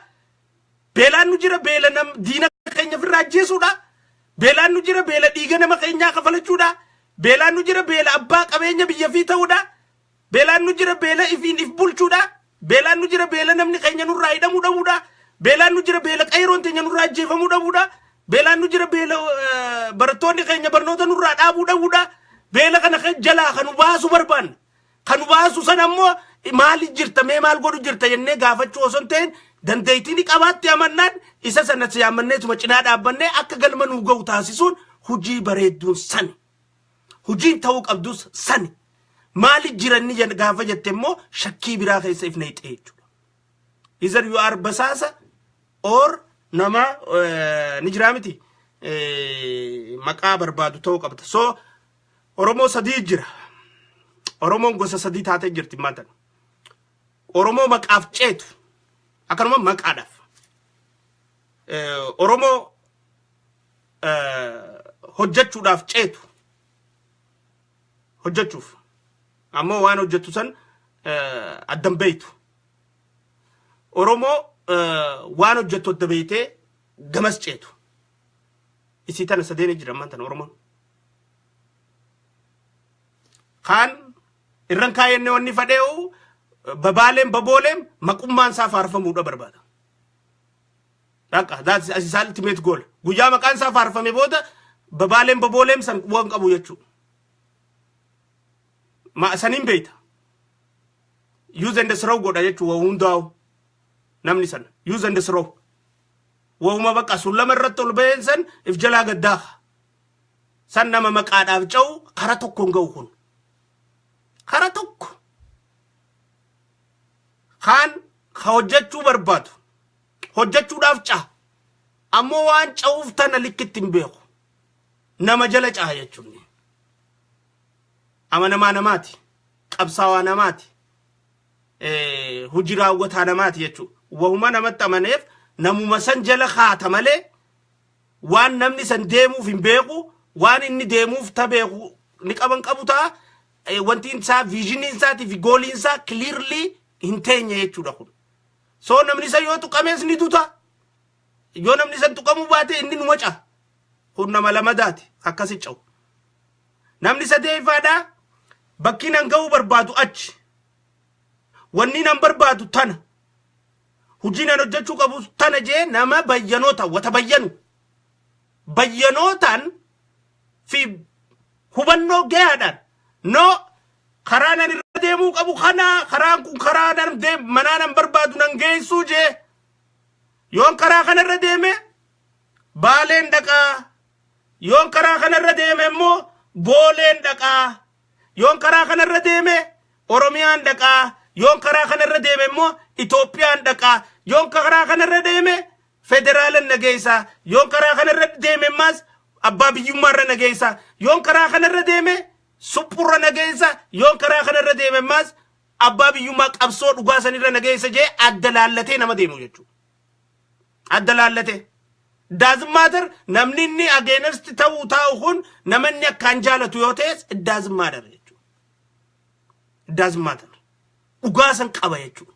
Beelaan nu jira beela diina keenya ofirraa ajjeesuudha. Beelaan nu jira beela dhiiga nama keenyaa kafalachuudha. Beelaan nu jira beela abbaa qabeenya biyya fi ta'uudha. Beelaan nu jira beela ifiin if bulchuudha. Beelaan nu jira beela namni keenya nurraa hidhamuu dhabuudha. Beelaan nu jira beela qayroon teenya nurraa ajjeefamuu dhabuudha. Beelaan nu jira beela barattoonni keenya barnoota nurraa dhaabuu dhabuudha. Beela kana jalaa kan nu baasu barbaanna. Kan nu baasu san ammoo maali jirta mee maal godhu jirta jennee gaafachuu osoo hin ta'in dandeettii qabaatti amannaan isa sana siyaammanneetuma cinaa dhaabbannee akka galma nuu ga'u taasisuun hujii bareedduun sani. Hujiin ta'uu qabdus sani. Maali jiranni gaafa jette immoo shakkii biraa keessa if neexee jechuudha. Either you are basaasa or nama ni jira miti maqaa barbaadu ta'uu qabda. So Oromoo sadii jira. Oromoon gosa sadii taatee jirti maatan. Oromoo maqaaf ceetu akkanuma maqaadhaaf. Oromoo hojjechuudhaaf ceetu. Hojjechuuf. Ammoo waan hojjetu san addan beeytu. Oromoo waan hojjetu adda beeytee gamas ceetu. Isii tana sadeeni jira ammaan tana Oromoon. Kaan irran kaayenne wanni fadhee'u babaaleen babooleen maqummaan isaa faarfamuudha barbaada. Dhaqa that's his ultimate goal. Guyyaa maqaan isaa faarfame booda babaaleen babooleen san waan qabu jechuudha. Saniin beeyta. use and throw godha jechuun waa hundaa'u namni san use and throw waa'uma bakka sulama irratti ol ba'een san if jalaa gaddaa san nama maqaadhaaf ca'u kara tokkoon ga'u kun kara tokko kaan hojjechuu barbaadu hojjechuudhaaf ca'a ammoo waan ca'uuf tana likkitti hin beeku nama jala ca'a jechuun amanamaa namaati qabsaawaa namaati hojii raawwataa namaati jechuun waa'uma namatti amaneef namuma san jala haata malee waan namni san deemuuf hin beeku waan inni deemuuf ta beeku ni qaban qabu ta'a wanti isaa viizhiniin isaatii fi gooliin isaa clearly hin teenye jechuudha kun soo namni san yoo tuqamees ni duta yoo namni san tuqamuu baate inni numa ca'a kun nama lamadaati akkasi ca'u namni sadeeffaadhaa bakki nan ga'uu barbaadu achi wanni nan barbaadu tana hujii nan hojjechuu qabu tana jee nama bayyanoota wata bayyanootaan fi hubannoo gahaadhaan no karaa nan irra deemuu qabu kana karaan kun karaa nan manaa nan barbaadu nan geessuu jee yoon karaa kana irra deeme baaleen dhaqaa yoon karaa kana irra deeme immoo booleen dhaqaa yoon karaa kana irra deeme oromiyaan dhaqaa yoon karaa kana irra deeme immoo Itoophiyaan dhaqaa yoon karaa kana irra deeme federaalan nageessa yoon karaa kana irra deeme mas abbaa biyyummaa irra nageessa yoon karaa kana irra deeme suphurra nageessa yoon karaa kana irra deeme mas abbaa biyyummaa qabsoo dhugaa san irra nageessa jee adda laallatee nama deemu jechuudha adda laallatee doesn't matter namni inni against ta'u kun namanni akkaan jaalatu yoo ta'es it doesn't matter jechuudha it doesn't matter dhugaa san qaba jechuudha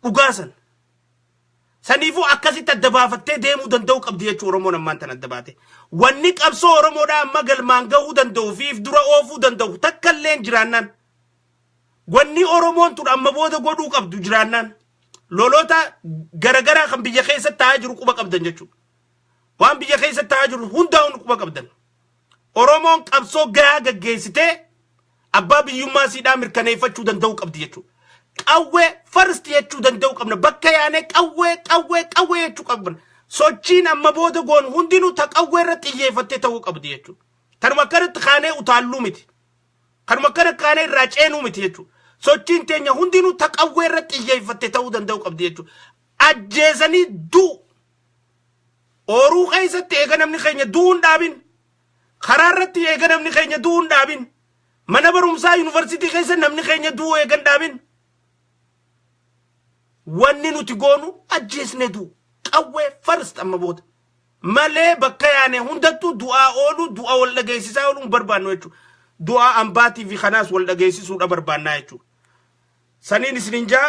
dhugaa san saniifuu akkasitti adda baafattee deemuu danda'u qabdi jechuudha Oromoon ammaan tan adda baate wanni qabsoo Oromoodhaa amma galmaan gahuu danda'u fiif dura oofuu danda'u takkallee jiraannaan wanni Oromoon tun amma booda godhuu qabdu jiraannaan lolota garagaraa kan biyya keessatti ta'aa jiru quba qabdan jechuudha waan biyya keessatti ta'aa jiru hundaa'uun quba qabdan Oromoon qabsoo gahaa gaggeessitee abbaa biyyummaa siidhaa mirkaneeffachuu danda'u qabdi jechuudha qawwee first jechuu danda'u qabna bakka yaane qawwee jechuu qabna sochiin amma booda goon hundinuu ta qawwee irratti xiyyeeffattee ta'uu qabdi jechuudha kanuma akkanatti kaanee utaalluu miti kanuma akkanatti kaanee irraa ceenuu miti jechuudha sochiin teenya hundinuu ta qawwee irratti xiyyeeffattee ta'uu danda'u qabdi jechuudha ajjeesanii duu ooruu keessatti eega namni keenya duu hin dhaabin karaa irratti eega namni keenya duu hin dhaabin mana barumsaa yuunivarsiitii keessa namni keenya duu eega hin dhaabin wanni nuti goonu ajjeesne duu qawwee first amma booda malee bakka yaane hundattuu du'aa oolu du'a wal dhageessisaa ooluun barbaannu jechuudha du'a ambaatii fi kanaas wal dhageessisuudha barbaannaa jechuudha saniin isninjaa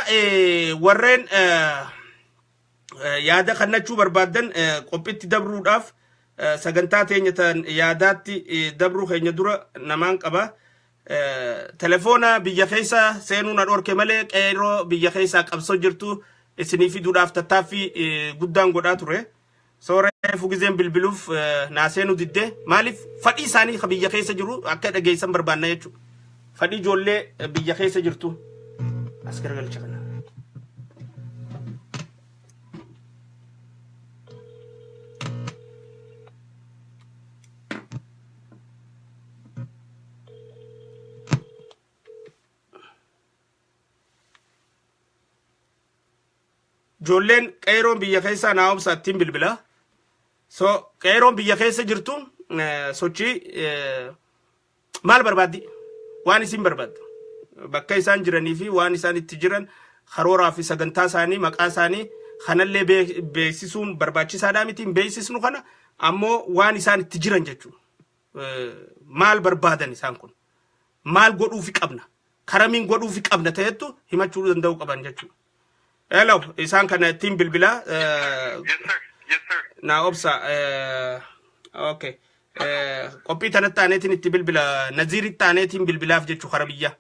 warreen yaada kannachuu barbaadan qophiitti dabruudhaaf sagantaa teenya tan yaadaatti dabruu keenya dura namaan qaba telefoona biyya keessa seenuu na dhorke malee qeeroo biyya keessa qabsoo jirtu isinii fiduudhaaf tattaaffii guddaan godhaa ture sooree fugizeen bilbiluuf naa seenuu diddee maaliif fadhii isaanii ka biyya keessa jiru akka dhageessan barbaanna jechuudha fadhii ijoollee biyya keessa jirtu as garagalcha kana jolleen qeeroon biyya keessa naa obsaattiin bilbila so qeeroon biyya keessa jirtu sochii maal barbaaddi waan isin barbaaddu bakka isaan jiranii fi waan isaan itti jiran karooraa fi sagantaa isaanii maqaa isaanii kanallee beeksisuun barbaachisaadhaa miti beeksisnu kana ammoo waan isaan itti jiran jechuudha maal barbaadan isaan kun maal godhuufi qabna karamiin godhuufi qabna ta'ettu himachuu danda'u qaban jechuudha hello isaan kana team bilbila yes sir na obsa okay qophii tanatti aaneetiin itti bilbila Naziiritti aaneetiin bilbilaaf jechuu karabiyya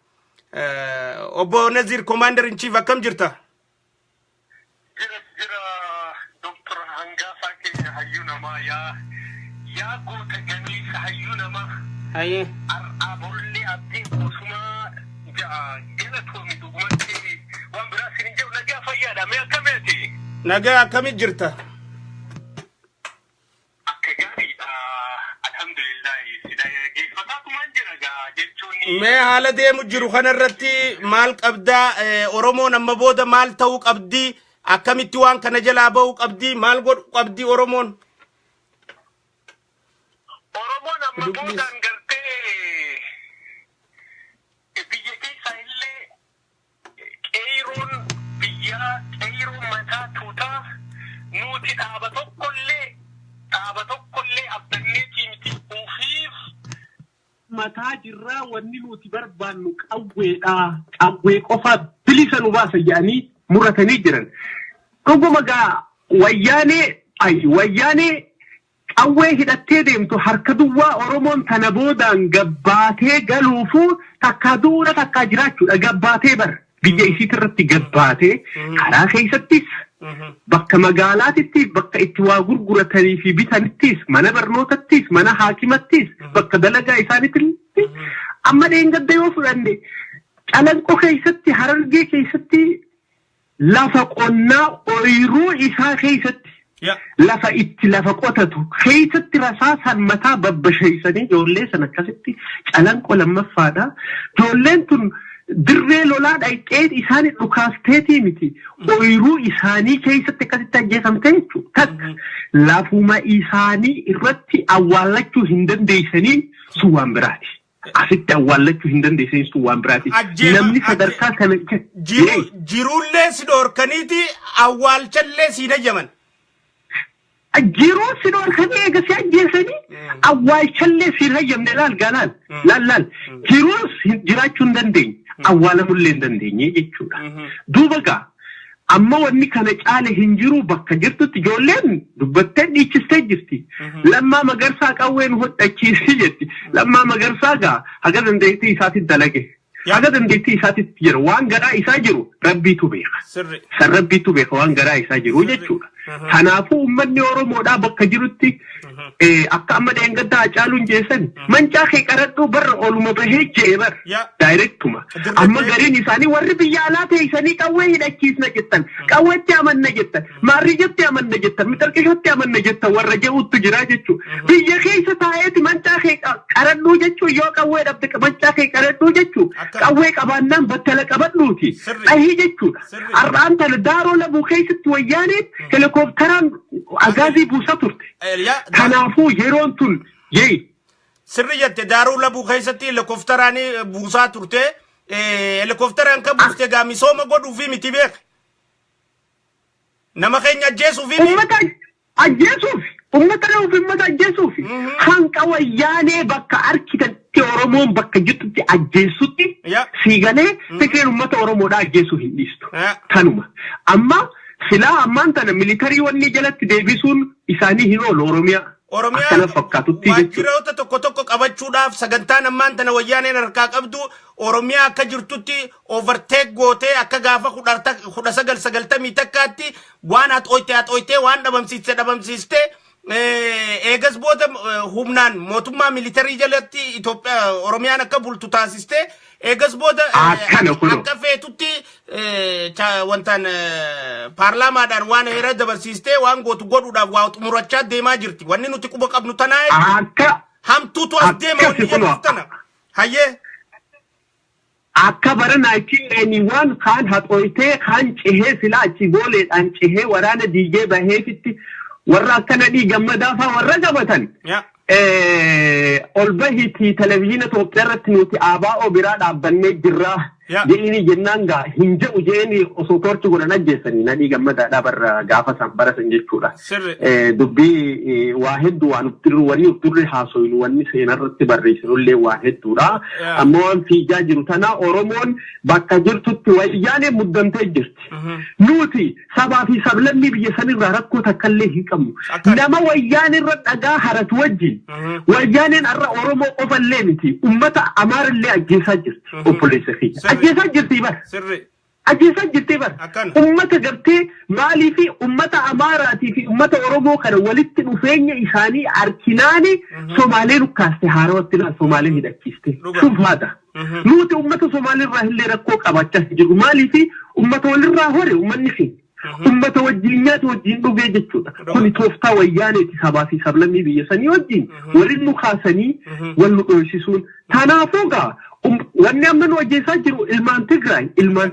obbo Nazir commander in chief akkam jirta jira Dr. Hangafa ke hayyunama ya goota ganiisa hayyunama haye abolli abdi usuma galatoomii dhugumatti waan biraa siin hin jiru nagaa fayyaadha mee akkamiiti? Nagaa akkamit jirta? Akka gaariidha alhamdulillah sida geeffataatumaan jira gaa jechuun Mee haala deemu jiru kanarratti maal qabdaa? Oromoon amma booda maal ta'uu qabdi? Akkamitti waan kana jalaa ba'uu qabdi? Maal godhu qabdi Oromoon? Oromoon amma boodaan gartee biyya keessa illee qeeroon mataa tuutaa nuti dhaaba tokkollee abdanneetii miti ofiif mataa jirraa wanni nuti barbaannu qawweedha. Qawwee qofa bilisa nu baasa jedhanii muratanii jiran. Dhuguma gaa wayyaanee qawwee hidhattee deemtu harka duwwaa Oromoon tana boodaan gabbaatee galuufu takka duura takka jiraachuudha. Gabbaatee bar biyya isiitirratti gabbaatee karaa keessattis bakka magaalaatittis bakka itti waa gurguratanii fi bitanittis mana barnootattis mana haakimattis bakka dalagaa isaaniitti amma dheengadda yoo fudhanne Calanqoo keessatti Harargee keessatti lafa qonnaa ooyiruu isaa keessatti lafa itti lafa qotatu keessatti rasaasan mataa babbasheessanii ijoollee sana akkasitti Calanqoo lammaffaadha. Ijoolleen tun dirree lolaa dhaqee isaanii dhukaasteetii miti ooyiruu isaanii keessatti akkasitti ajjeefamte jechuudha. Lafuma isaanii irratti awwaallachuu hin dandeessanii sun waan biraati. Asitti awwaallachuu hin dandeessanii sun waan biraati. Namni sadarkaa kana jiruullee si dhoorkaniiti awwaalchallee si dajaman. Jiruu si dhoorkanii eegasii ajjeesanii awwaalchallee si rajamne laal. Jiruu jiraachuu hin dandeenye. Awwaalamullee hin dandeenye jechuudha. Duuba gaa amma wanni kana caale hin jiru bakka jirtutti ijoolleen dubbattee dhiichistee jirti. Lammaa Magarsaa qawween hodhachiisi jetti. Lammaa Magarsaa gaa haga dandeettii isaatitti dalage. Haga dandeettii isaatitti jira waan garaa isaa jiru rabbiitu beeka. San rabbiitu beeka waan garaa isaa jiru jechuudha. Kanaafuu uummanni Oromoodhaa bakka jirutti akka amma dheengaddaa Hacaaluun jeessan mancaa kee qaradhuu barra oluma bahee jee bar daayirektuma. Amma gariin isaanii warri biyya alaa teessanii qawwee hidhachiisna jettan qawweetti amanna jettan maarriyyatti amanna jettan mixarqishatti amanna jettan warra je'uuttu jira jechuudha. Biyya keessa taa'eeti mancaa kee qaradhuu jechuun yoo qawwee dhabde mancaa kee qaradhuu jechuun qawwee qabaannaan battala qabadhuuti dhahii jechuudha. Har'aan tana daaroo labuu keessatti wayyaaneen helikoophteraan agaazii buusaa turte. Kanaafuu yeroon tun sirri jette daaruu labuu keessatti helikoophteraan buusaa turte. Helikoophteraan kan buufte gaa misooma godhuufi miti beeka. Nama keenya ajjeesuufi. Ummata ajjeesuufi. Hanqa wayyaanee bakka arkitatti Oromoon bakka jirtutti ajjeesutti siigalee fikireen ummata Oromoodhaa ajjeesuu hin dhiistu. Kanuma. Amma silaa ammaan tana militarii wanni jalatti deebisuun isaanii hin oolu Oromiyaa. Akkana fakkaatutti jechuudha. Waajjiroota tokko qabachuudhaaf sagantaan ammaan tana wayyaaneen harkaa qabdu Oromiyaa akka jirtutti overtake gootee akka gaafa 1990 takkaatti waan haxooytee waan dhabamsiiste eegas booda humnaan mootummaa militarii jalatti Itoophiyaa Oromiyaan akka bultu taasiste eegas booda akka feetutti wantaan paarlaamaadhaan waan heera dabarsiiste waan gootu godhuudhaaf waa xumurachaa deemaa jirti. Wanni nuti quba qabnu tanaa hamtuutu as deema wanni jedhuuf tana. Hayyee. Akka bara 1991 kaan haxooytee kaan cihee silaa achi gooleedhaan cihee waraana diigee baheefitti warra akkana gammadaa fa'aa warra qabatan. Ol bahiti televiziina Itoophiyaa irratti nuti ABO biraa dhaabbannee jirra. Jeeni jennaan gaa hin jedhu jeeni osoo torchi godhan ajjeessanii nadhii gammadaadhaa barra gaafa san barasan jechuudha. Dubbii waa hedduu waan wanni uftirri haasoyinu wanni seenarratti barreessinullee waa hedduudha. Amma waan fiigaa jiru tana Oromoon bakka jirtutti wayyaanee muddamtee jirti. Nuti sabaa fi sablammii biyya sanirraa rakkoo takkallee hin qabnu. Nama wayyaanirra dhagaa haratu wajjin. Wayyaaneen har'a Oromoo qofallee miti ummata Amaarallee ajjeesaa jirti. Obboleessa fi ajjeesaa jirti bar. ajjeesaa jirtee bara. Ummata gartee maalii fi ummata Amaaraatii fi ummata Oromoo kana walitti dhufeenya isaanii arkinaani Somaaleen ukkaaste haarawatti laal Somaaleen hidhachiiste. Sufaadha. Nuti ummata Somaaliirraa illee rakkoo qabaachaa jiru. Maalii fi ummata walirraa hore ummanni fi ummata wajjin nyaata wajjin dhugee jechuudha. Kuni tooftaa wayyaaneeti sabaa fi sablammii biyya sanii wajjin waliin nu kaasanii wal nu dhoysisuun. Kanaafuu gaa wanni amma nu ajjeesaa jiru ilmaan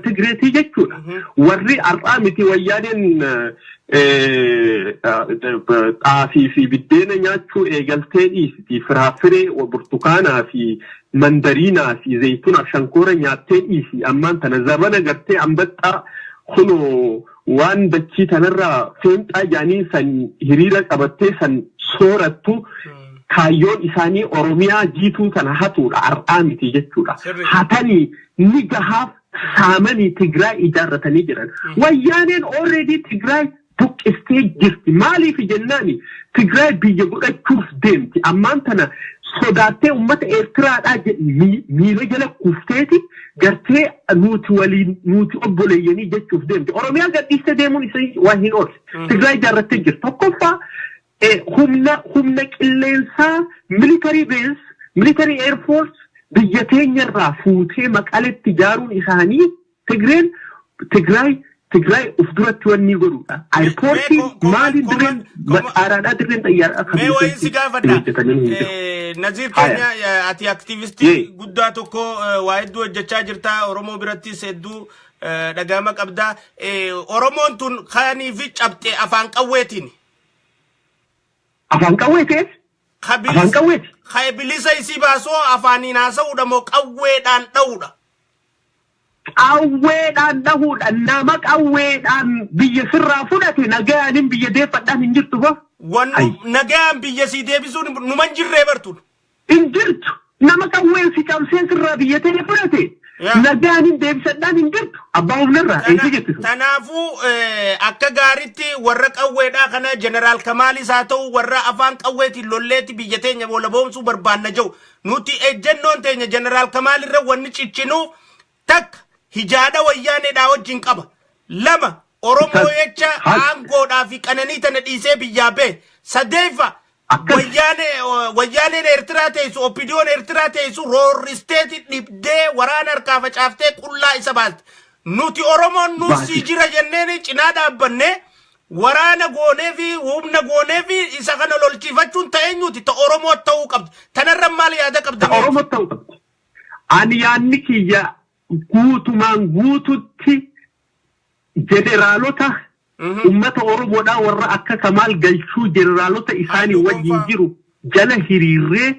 Tigreetii jechuudha. Warri har'aa miti wayyaaneen xaafii fi biddeena nyaachuu eegaltee dhiisiti. Firaafiree burtukaanaa fi mandariinaa fi zayituunaa shankoora nyaattee dhiisi. Ammaan tana zabana gartee ambaxxaa kunoo waan dachii tanarraa feenxaa jaanii san hiriira qabattee san soorattu. Kaayyoon isaanii Oromiyaa jiituu kana hatuudha har'aa miti jechuudha. Hatanii ni gahaaf saamanii Tigraay ijaarratanii jiran. Wayyaaneen already Tigraay buqqistee jirti. Maaliif jennaani Tigraay biyya godhachuuf deemti. Ammaan tana sodaattee ummata Eertiraadhaa miila jala kuufteeti gartee nuti obboleeyyanii jechuuf deemti. Oromiyaa gadhiistee deemuun isii waa hin oolche. Tigraay ijaarrattee jirti. Tokkoffaa humna qilleensaa military base military air force biyya teenyarraa fuutee Maqaletti ijaaruun isaanii Tigraay uf duratti wanni godhuudha. Airportii maaliin dirreen xaaraadhaa dirreen xayyaaraa kan biyyatti si gaafadha. Naziir keenya ati aktiivistii guddaa tokko waa hedduu hojjechaa jirta. Oromoo birattis hedduu dhagahama qabda. Oromoon tun kaanii fi cabxee afaan qawweetiin. Afaan qawweeteef? Afaan qawweeti. Bilisa isii baasoo afaaniin haasa'uudha moo qawweedhaan dha'uudha? Qawweedhaan dhahuudha. Nama qawweedhaan biyya sirraa fudhate nagayaanin biyya deeffadhaan hin jirtu ba? Nagayaan biyya sii deebisuun numan jirree bartuun? Hin jirtu. Nama qawween si cabsee sirraa biyya ta'e fudhate. Nagayaanin deebisadhaan hin jirtu. Abbaa humnarraa eessa jettisu? Kanaafuu akka gaariitti warra qawweedhaa kana Jeneraal Kamaalis haa ta'u warra afaan qawweetiin lolleetti biyya teenya boola boomsuu barbaanna jiru. Nuti ejjennoon teenya Jeneraal Kamaalirra wanni ciccinu takka hijaadha wayyaaneedhaa wajjin qaba. Lama Oromoo jecha aangoodhaa fi qananii tana dhiisee biyyaa bee. Sadeeffa wayyaaneen Eertiraa teessu oppidiyoon Eertiraa teessu roorristeeti dhibdee waraana harkaa facaaftee qullaa isa baaste. Nuti Oromoon nuusii jira jenneen cinaa dhaabbannee waraana goonee fi humna goonee fi isa kana lolchiifachuun ta'eenyuti ta Oromoo ta'uu qabdi. Tanarra maal yaada qabda? Oromoo ta'uu qabdi. Ani yaadni kiyya guutumaan guututti jeneraalota ummata Oromoodhaa warra akka Kamaal Galchuu jeneraalota isaanii wajjin jiru jala hiriirree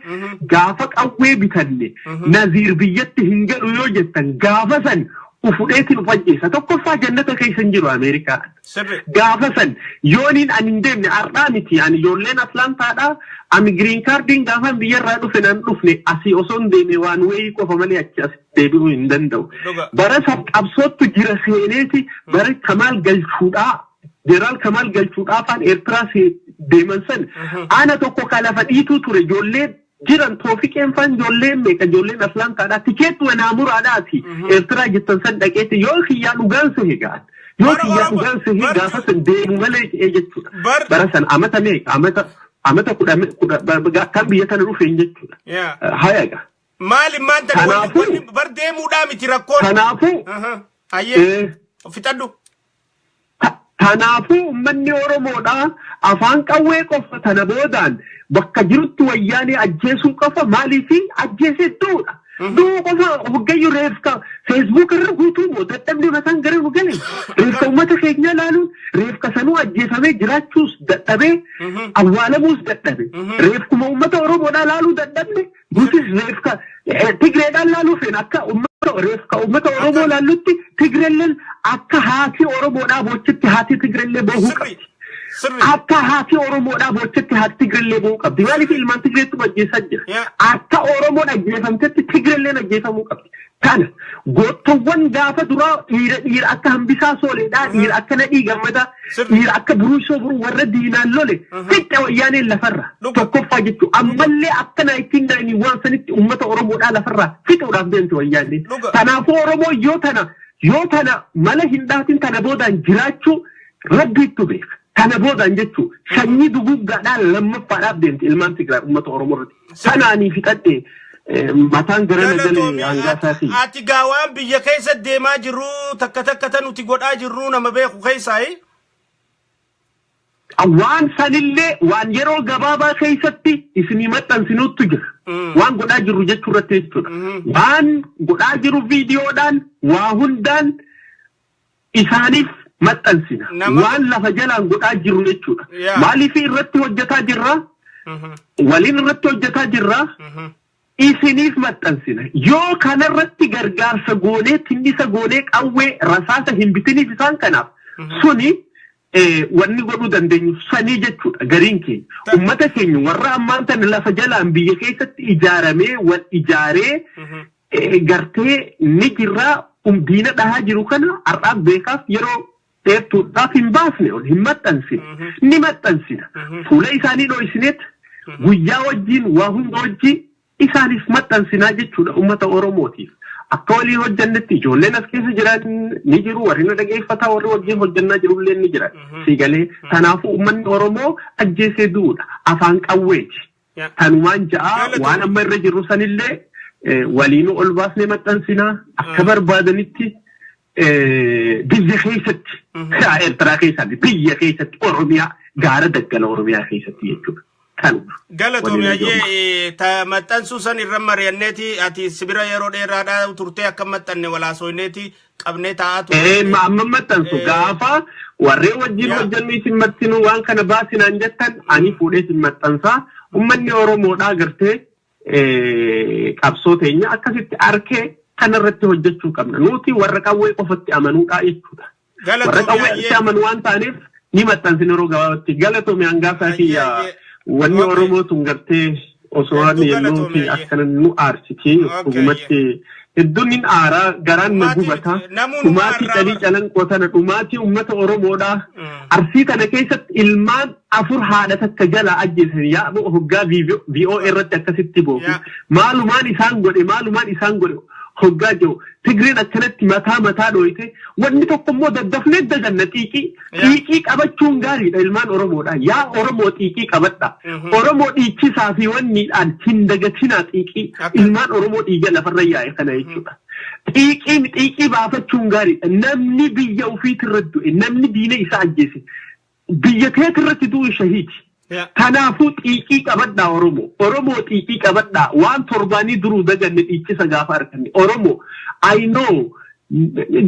gaafa qawwee bitanne Naziir biyyatti hin galu yoo jettan gaafa san ufudheetiin ufajjeessa. Tokkoffaa jannata keessa hin jiru Ameerikaa. Gaafa san yooniin ani hin deemne har'aa miti ani ijoolleen Atlaantaadhaa ani giriin kaardiin gaafa biyyarraa dhufe nan dhufne asii osoo hin deemne waan wayii qofa malee achi as deebi'uu hin danda'u. Bara qabsootu jira seeneeti bara Kamaal Galchuudhaa Jeneraal Kamaal Galchuudhaa afaan Eertiraa deeman san ana tokko kalafa dhiituu ture ijoollee jiran Toofiqeen faan ijoolleen meeqa ijoolleen Atlaantaadhaa tikeetti wanaamuraadhaati Eertiraa jettan san dhaqeeti yoo kiyyaa dhugaan sehe gaan yoo kiyyaa dhugaan sehe gaafa san deemu malee jechuudha. Bara san amata meeqa amata kudha kan biyya kana dhufeen jechuudha. Hayaga. Maali maanta bar deemuudhaa miti rakkoon. Kanaafuu. Hayyee fixadhu. Kanaafuu uummanni Oromoodhaa afaan qawwee qofa tana boodaan bakka jirutti wayyaanee ajjeesuu qofa maaliifi ajjeesee duudha. Duu qofa hoggayyuu reefka Facebook irra guutuu moo dadhabni mataan gara nu gale. Reefka uummata keenya ilaaluun reefka sanuu ajjeefamee jiraachuus dadhabee awwaalamuus dadhabe. Reefkuma uummata Oromoodhaa ilaaluu dadhabne nutis reefka Tigreedhaan ilaaluu feena akka reefka uummata Oromoo ilaallutti Tigreelleen akka haati Oromoodhaa bochitti haati Tigreellee bohuu qabdi. Akka haati Oromoodhaa bochitti haati Tigreellee bohuu qabdi. Maaliif ilmaan Tigreetti ajjeesaa jira? Akka Oromoon ajjeefamtetti Tigreelleen ajjeefamuu qabdi. Kana gootawwan gaafa duraa dhiira akka hambisaa sooleedhaa dhiira akka nadhii gammadaa dhiira akka buruusoo buruu warra diinaan lole fixa wayyaaneen lafarra tokkoffaa jechuun ammallee akka 1991 sanitti uummata Oromoodhaa lafarraa fixuudhaaf deemte wayyaaneen. Kanaafuu Oromoo yoo tana yoo tana mala hindaatiin tana boodaan jiraachuu rabbiitu beeka. Tana boodaan jechuun sanyii duguggaadhaan lammaffaadhaaf deemte ilmaan Tigraay uummata Oromoo irratti. Sanaanii fixadhee mataan garana galee hangaasaati. Ati gaawaan biyya keessa deemaa jirru takka tan nuti godhaa jirru nama beeku keessaayi. Waan sanillee waan yeroo gabaabaa keessatti isinii maxxansinuutu jira. Waan godhaa jirru jechuu irratti jechuudha. Waan godhaa jiru viidiyoodhaan waa hundaan isaaniif maxxansina. Waan lafa jalaan godhaa jiru jechuudha. Maaliif irratti hojjetaa jirra? Waliin irratti hojjetaa jirra? Isiniif maxxansina. Yoo kanarratti gargaarsa goonee tinnisa goonee qawwee rasaasa hin bitiniif isaan kanaaf suni wanni godhuu dandeenyu sanii jechuudha gariin keenya. Uummata keenya warra ammaan tana lafa jalaan biyya keessatti ijaaramee wal ijaaree gartee ni jirraa diina dhahaa jiru kana har'aaf beekaaf yeroo dheertuudhaaf hin baasne ol hin maxxansine. Ni maxxansina. Fuula isaanii dho'isineet guyyaa wajjin waa hunda wajjin isaaniif maxxansinaa jechuudha uummata Oromootiif. Akka waliin hojjannetti ijoolleen as keessa jiran ni jiru warri nu dhageeffataa warri wajjin hojjannaa jirullee ni jiran. Siigalee kanaafuu uummanni Oromoo ajjeesee duudha afaan qawweeti. Tanumaan ja'a waan amma irra jirru sanillee waliin ol baasnee maxxansinaa akka barbaadanitti biyya keessatti Eertiraa keessatti biyya keessatti Oromiyaa gaara daggala Oromiyaa keessatti jechuudha. Galatoomii ayyee maxxansuu san irra mari'anneeti ati sibira yeroo dheeraadhaa turtee akka maxxanne walaasoineeti qabnee taa'aa turte. Amma maxxansu gaafa warreen wajjin hojjannu isin maxxinu waan kana baasinaan jettan ani fuudhee isin maxxansaa uummanni Oromoodhaa gartee qabsoo teenya akkasitti arkee kanarratti hojjechuu qabna. Nuti warra qawwee qofatti amanuudhaa jechuudha. Warra qawwee itti amanu waan taaneef ni maxxansin yeroo gabaabatti. Galatoomii hangaasaa kiyyaa. Wanni Oromoo tun gartee osoo waan yennuu fi akkana nu aarsiti dhugumatti hedduun hin aaraa garaan na gubata dhumaatii dhalii calanqoo tana dhumaatii uummata Oromoodhaa arsii kana keessatti ilmaan 4 haadha takka jala ajjeesan yaa hoggaa VO irratti akkasitti boofu maalumaan isaan godhe hoggaa jiru Tigriin akkanatti mataa dhooyite wanni tokko immoo daddafnee daganna xiiqii qabachuun gaariidha ilmaan Oromoodha. Yaa Oromoo xiiqii qabadha. Oromoo dhiichisaa fi wanniidhaan hin dagatinaa xiiqii ilmaan Oromoo dhiiga lafarra yaa'e kana jechuudha. Xiiqii baafachuun gaariidha. Namni biyya ofiitirra du'e namni diina isaa ajjeese biyya keetirratti du'e shahiiti. Kanaafuu xiiqii qabadhaa Oromoo xiiqii qabadhaa waan torbaanii duruu daganne dhiichisa gaafa arganne Oromoo I know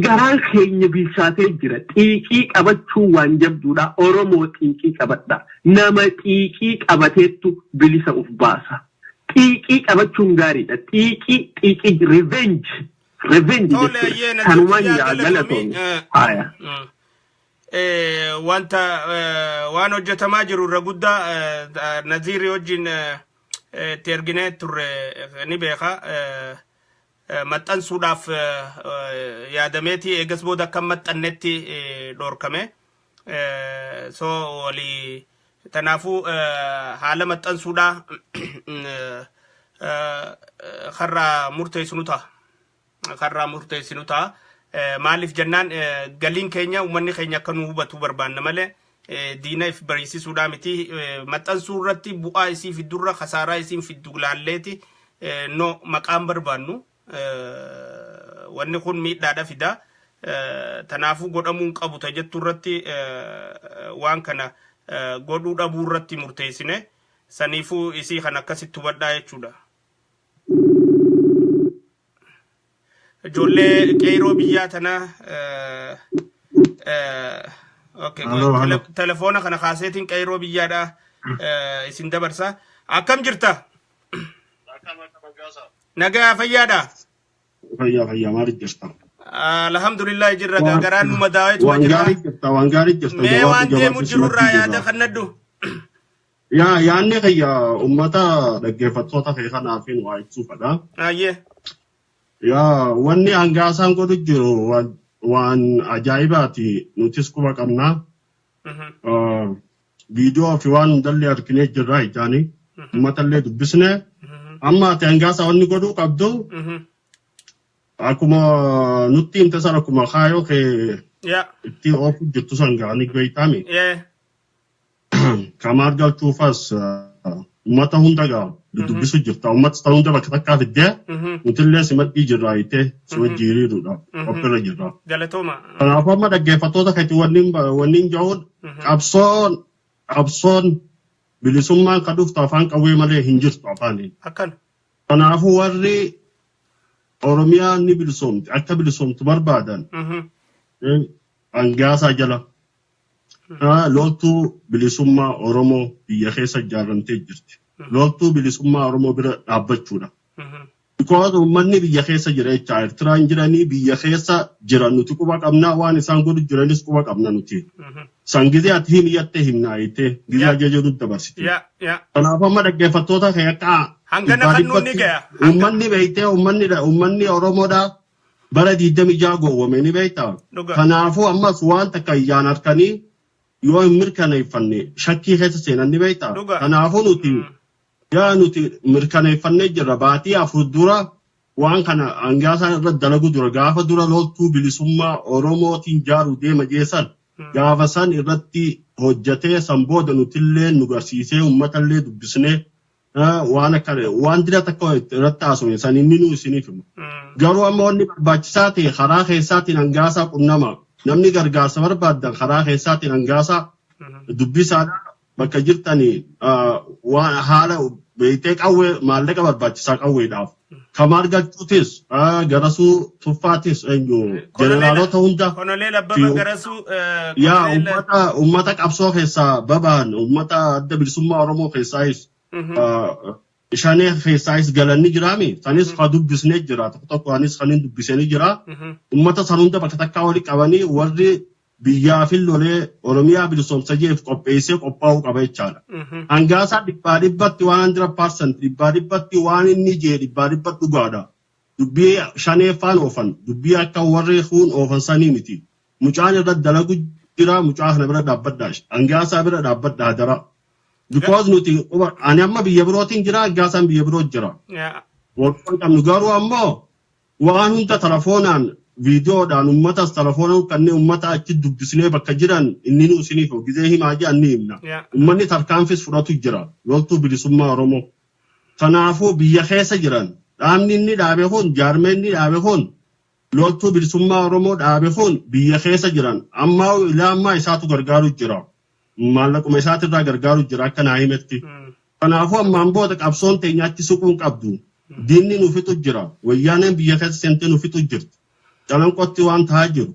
garaan keenya bilchaatee jira xiiqii qabachuun waan jabduudha Oromoo xiiqii qabadhaa nama xiiqii qabateettu bilisa uf baasa xiiqii qabachuun gaariidha xiiqii revenge jechuudha kanumaan galatoomii haya. Wanta waan hojjetamaa jiru irra guddaa Nazirii wajjin itti erginee turre ni beeka maxxansuudhaaf yaadameeti eegas booda akka maxxannetti dhorkame so walii tanaafuu haala maxxansuudhaa karraa murteessinu ta'a. Maaliif jennaan galiin keenya uummanni keenya akka nu hubatu barbaanna malee diina if barsiisuudhaa miti maxxansuu irratti bu'aa isii fiddurra khasaaraa isiin fiddu laalleeti no maqaan barbaannu wanni kun miidhaadha fida tanaafuu godhamuun qabu jettu irratti waan kana godhuu dhabuu irratti murteessine saniifuu isii kan akkasitti hubadhaa jechuudha. Jolle Cairo biyya tana okay telefoona kana khaaseetiin Cairo biyyaadha isin dabarsa akkam jirta nagaa fayyaadha fayyaa maal jirta alhamdulillah jirra garaan numa daawet waan gaarii jirta mee waan deemu jirurraa yaada kannaddu yaanni kiyya ummata dhaggeeffattoota kee kanaafiin waa ibsuufadha ayyee wanni hangaasaan godhu jiru waan ajaa'ibaati nutis quba qabnaa viidiyoo fi waan hundallee arginee jirraa ijaanii uummatallee dubbisne amma ati hangaasaa wanni godhuu qabdu akkuma nutti himte sana akkuma kaayoo kee Yeah. itti oofu jirtu san gaanii beeytaami. Yeah. Kamaar galchuufas uummata hunda gaa dubbisu jirta. Uummata ta'uu hunda bakka takkaa fiddee nutillee simadhii jirraa hiitee si wajjin hiriiruudha. Qophirra jirra. Galatooma. Kanaafuu amma dhaggeeffattoota keetti wanni jahuun qabsoon bilisummaan kan dhuftu afaan qawwee malee hin jirtu afaaniin. Akkan. Kanaafuu warri Oromiyaa ni bilisoomti akka bilisoomtu barbaadan angaasaa jala loltuu bilisummaa Oromoo biyya keessa ijaaramtee jirti. Loltuu bilisummaa Oromoo bira dhaabbachuudha. Because uummanni biyya keessa jira jecha Eertiraan jiranii biyya keessa jiran nuti quba qabnaa waan isaan godhu jiranis quba qabna nuti. San gizee ati himiyattee himnaa hiitee gizee ajaja nutti dabarsiti. Kanaaf amma dhaggeeffattoota kee akka hangana fannuun ni gaya. Uummanni beeytee uummanni Oromoodhaa bara 26 gowwame ni beeytaa. Kanaafuu ammas waan takka iyyaan harkanii yoo hin mirkaneeffanne shakkii keessa seenan ni beeytaa. Kanaafuu nuti mirkaneeffannee jirra baatii afur dura waan kana angaasaa irratti dalagu dura gaafa dura loltuu bilisummaa Oromootiin jaaru deema jeessan gaafa san irratti hojjetee san booda nutillee nu garsiisee uummatallee dubbisnee waan dira takka irratti haasofne san inni nu isiniif himu. Garuu amma wanni barbaachisaa ta'e karaa keessaatiin angaasaa qunnama namni gargaarsa barbaadan karaa keessaatiin angaasaa dubbisaadha. Bakka jirtanii waan haala beeytee qawwee maallaqa barbaachisaa qawweedhaaf. Kamaar galchuutis garasuu tuffaatis jeneraalota hunda. Konolee labbaba garasuu. Yaa uummata qabsoo keessaa babaan uummata adda bilisummaa Oromoo keessaayis shanee keessaayis galanni jiraami. Sanis kan dubbisnee jira tokko anis kan hin dubbisanii jira. Uummata san hunda bakka takkaa wali qabanii warri biyyaa fi lolee Oromiyaa bilisoomsa jeef qopheessee qophaa'uu qaba jechaadha. Angaasaa dhibbatti waan 100% dhibbatti waan inni jee dhibbatti dhugaadha. Dubbii shaneeffaan oofan dubbii akka warri huun oofan sanii miti. Mucaan irratti dalagu jira mucaa kana bira dhaabbadhaa. Angaasaa bira dhaabbadhaa dara. Because nuti ani amma biyya birootiin jira angaasaan biyya biroo jira. Walqoon qabnu garuu ammoo waan hunda telefoonaan videoodhaan uummatas telefoonaan kanneen uummata achi dubbisnee bakka jiran inni nu isiniif gizee himaa jedhan ni himna. Uummanni tarkaanfis fudhatu jira loltuu bilisummaa Oromoo. Kanaafuu biyya keessa jiran dhaabni inni dhaabe kun jaarmee inni dhaabe kun loltuu bilisummaa Oromoo dhaabe kun biyya keessa jiran ammaa ilaa ammaa isaatu gargaaru jira. Maallaquma isaatirraa gargaaru jira akka naa himetti. Kanaafuu ammaan booda qabsoon teenyaatti suquun qabdu. Diinni nu fixu jira. Wayyaaneen biyya keessa seentee nu fixu jirti. Calanqotti waan tahaa jiru.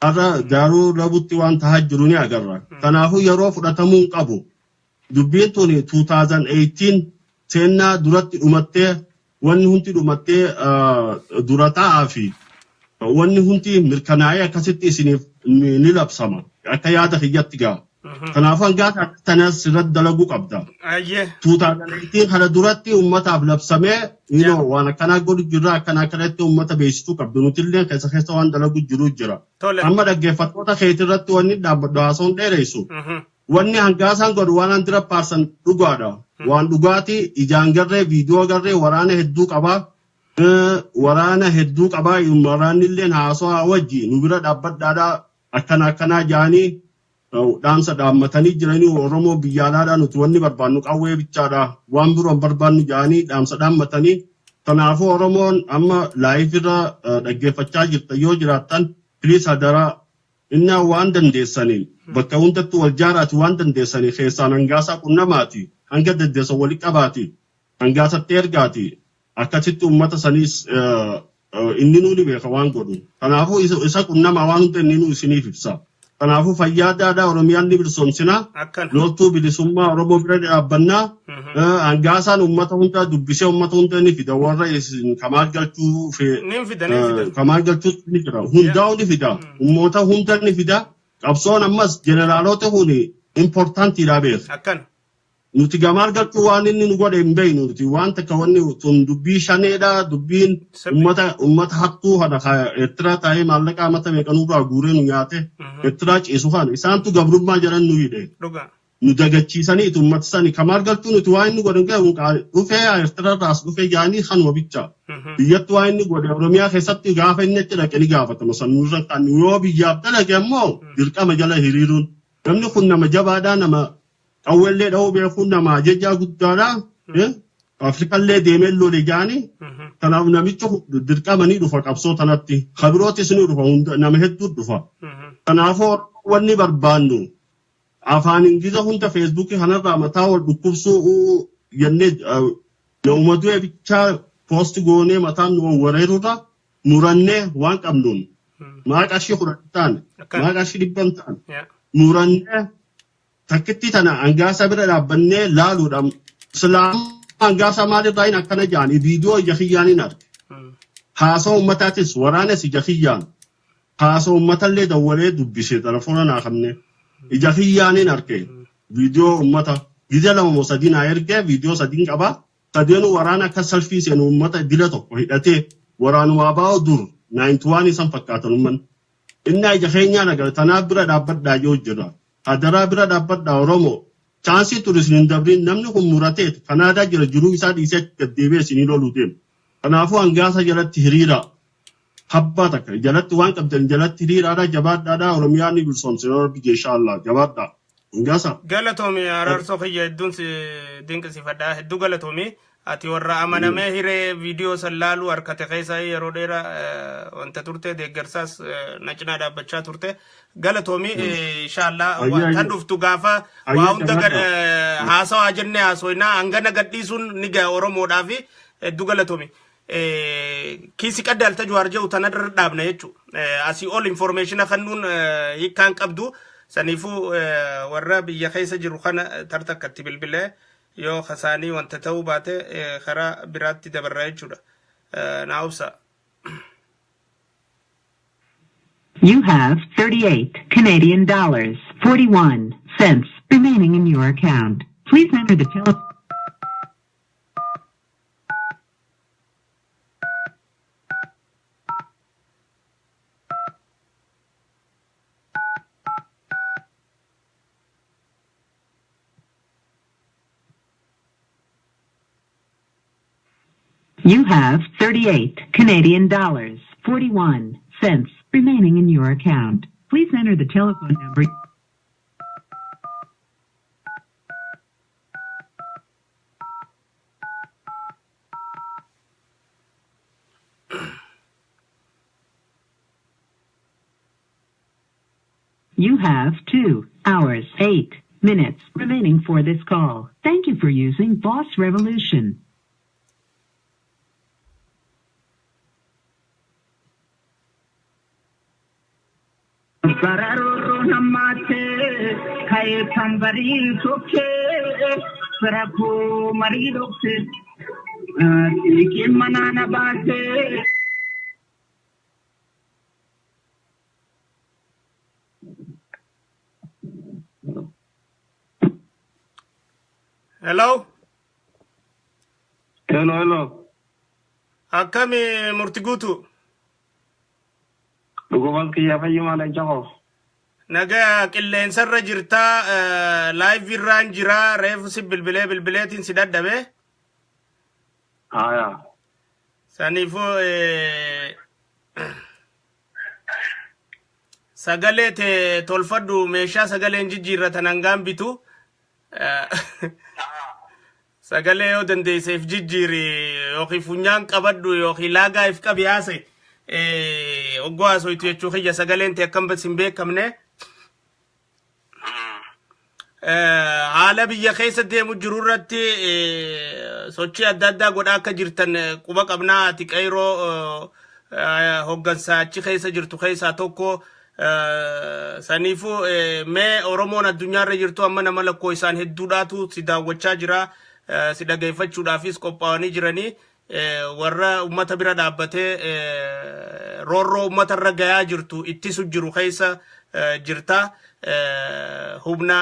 Har'a gaaruu rabutti waan tahaa jiru ni agarra. Kanaafuu yeroo fudhatamuu hin qabu. Dubbiin tun 2018 seennaa duratti dhumattee wanni hundi dhumattee dura taa'aa fi wanni hundi mirkanaa'ee akkasitti isiniif ni labsama. Akka yaada kiyyatti ga'a. Kanaafuu hangaata akkanas irratti dalaguu qabda. 2018 kana duratti uummataaf labsamee waan akkanaa godhu jirra akkanatti uummata beeksisuu qabdu nutillee keessa waan dalagu jiru jira. Amma dhaggeeffattoota keetii irratti wanni dhaabbadhu haasa'uun dheeressu. Wanni hangaasaan godhu waan 100% dhugaadha. Waan dhugaatii ijaan garree viidiyoo garree waraana hedduu qabaa. Waraana hedduu qabaa waraanni illee haasawaa wajji nu bira dhaabbadhaadhaa akkanaa jaanii. Dhaamsa dhaammatanii jiranii Oromoo biyya alaadhaa nuti wanni barbaannu qawwee bichaadha waan biroon barbaannu jaanii dhaamsa dhaammatanii kanaafuu Oromoon amma laayifirra dhaggeeffachaa jirta yoo jiraattan piliis hadaraa inni waan dandeessaniin bakka hundatti wal jaaraati waan dandeessanii keessaan hangaasaa qunnamaati hanga dandeessa wali qabaati hangaasatti ergaati akkasitti uummata saniis inni nuuni beeka waan godhu kanaafuu isa qunnamaa waan hunda inni nu isiniif ibsa. Kanaafuu fayyaa addaa Oromiyaan ni bilisoomsina. Loltuu bilisummaa Oromoo bira dhaabbannaa. Hangaasaan uummata hunda dubbisee uummata hunda ni fida. Warra kamaal galchuu kamaal galchuu ni jira. Hundaa'u ni fida. Uummata hunda ni fida. Qabsoon ammas jeneraalota kun importantiidha beeku. Nuti kamaal galchuu waan inni nu godhe hin beeknu nuti waan takka wanni tun dubbii shaneedha dubbiin uummata hattuu kana Eertiraa taa'ee maallaqa amata meeqanuurraa guuree nu nyaate Eertiraa ciisu kana isaantu gabrummaa jedhan nu hidhe. ندقتشيساني تمتساني كمار قلتو نتوائن نقول وفيا افترار راس وفيا جاني خانوا بيتشا بيتوائن نقول رميا خيستي غافة نتلا كني غافة مثلا نورن كان يو بيجاب تلا جمو يركا مجالا هيريرون نمني خنا مجابادا نما أول لي أو بيخنا ما ججا قدارا أفريقيا اللي ديمل لو لجاني تناو نميتشو دركا مني دفع كابسو تناتي خبروتي سنو دفع نمهدو دفع تنافور وني بربانو afaan ingiliza hunda Facebook hanarraa mataa wal dhukkubsuu yennee naumatu eebichaa post goonee mataan nu wareerudha murannee waan qabnuun maaqashii fudhataan maaqashii dhibbantaan murannee takkitti tana angaasa bira dhaabbannee laaluudhaan islaam angaasa maalirraa hin akkana jaani viidiyoo ija kiyyaanin arge haasa ummataatis waraanes ija kiyyaan haasa ummatallee dawwalee dubbise telefoona naa qabnee ija kiyyaanin arge viidiyoo ummata gidee lama moo sadii naa erge viidiyoo sadiin qaba sadeenu waraana akka salfii seenu ummata dila tokko hidhatee waraanumaa baa'u dur 91 isan fakkaatan umman inni ija keenyaan agar tanaa bira dhaabbadhaa yoo jedha hadaraa bira dhaabbadhaa oromoo chaansii turismiin dabriin namni kun murateet kanaadaa jira jiruu isaa dhiisee gaddeebee isinii loluu deemu kanaafuu hangaasa jalatti hiriira habba takka jalatti waan qabdan jalatti hiriiraadha jabaadhaadha oromiyaan ni bilsoomsine rabbi jeesha Allah jabaadha hangaasa galatoomii araarso khiyya hedduun dinqisiifadha hedduu galatoomii ati warra amanamee hiree viidiyoo sallaaluu harkate keessa yeroo dheeraa wanta turte deeggarsaas nacinaa dhaabbachaa turte galatoomii inshallah kan dhuftu gaafa waa hunda haasawaa jennee haasoinaa hangana gadhiisuun ni gaa oromoodhaafi hedduu galatoomii kiisi qaddaalta Jawaar jedhu tanarra dhaabna jechuudha asii ol information kannuun hiikkaan qabdu saniifuu warra biyya keessa jiru kana tartakkatti bilbilee yoo khasaanii wanta ta'uu baate karaa biraatti dabarraa jechuudha naa'ubsa. You have 38 Canadian dollars 41 cents remaining in your account. Please enter the telephone. You have 38 Canadian dollars 41 cents remaining in your account. Please enter the telephone number. You have 2 hours 8 minutes remaining for this call. Thank you for using Boss Revolution. Bararo namate kay tambari soke saraku marirokse ikin manana base. Hello. Hello. Akami murtigutu. Dhugumas kiyya fayyumaan jaho. Naga qilleensarra jirtaa live irraan jira reefu si bilbileetiin si dadhabe. Aya. Saniifuu sagalee te tolfadhu meeshaa sagaleen jijjiirratan hangaan bitu sagalee yoo dandeesseef jijjiiri yookiin funyaan qabadhu yookiin laagaa if qabi haase oggoo haasoitu jechuu kiyya sagaleen te akkam basin beekamne haala biyya keessa deemu jiru irratti sochii adda addaa godhaa akka jirtan quba qabnaa ati qayroo hoggansaa achi keessa jirtu keessaa tokko saniifuu mee Oromoon addunyaarra jirtu amma nama lakkoo isaan hedduudhaatu si daawwachaa jira si dhaggeeffachuudhaafis qophaa'anii jiranii warra ummata bira dhaabbatee roorroo ummatarra gayaa jirtu ittisu jiru keessa jirta hubna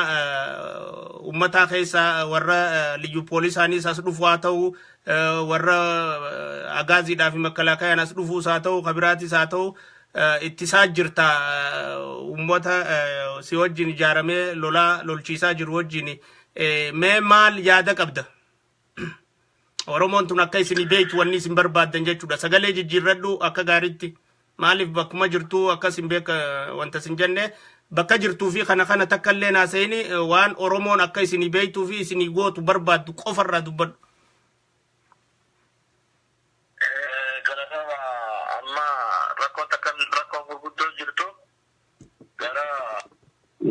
ummataa keessa warra liyyu poolisaaniis as dhufu haa ta'u warra agaaziidhaa fi makkalaakayaan as dhufuus haa ta'u kabiraatis haa ta'u ittisaa jirta ummata si wajjin ijaaramee lolaa lolchiisaa jiru wajjin mee maal yaada qabda? Oromoon tun akka isin beektu wanni isin barbaadan jechuudha. Sagalee jijjiirradhu akka gaariitti maaliif bakkuma jirtu akka isin beeka wanta isin jenne bakka jirtuu fi kana takka illee naasayini waan Oromoon akka isin beektuu fi isin gootu barbaaddu qofarraa dubbadhu.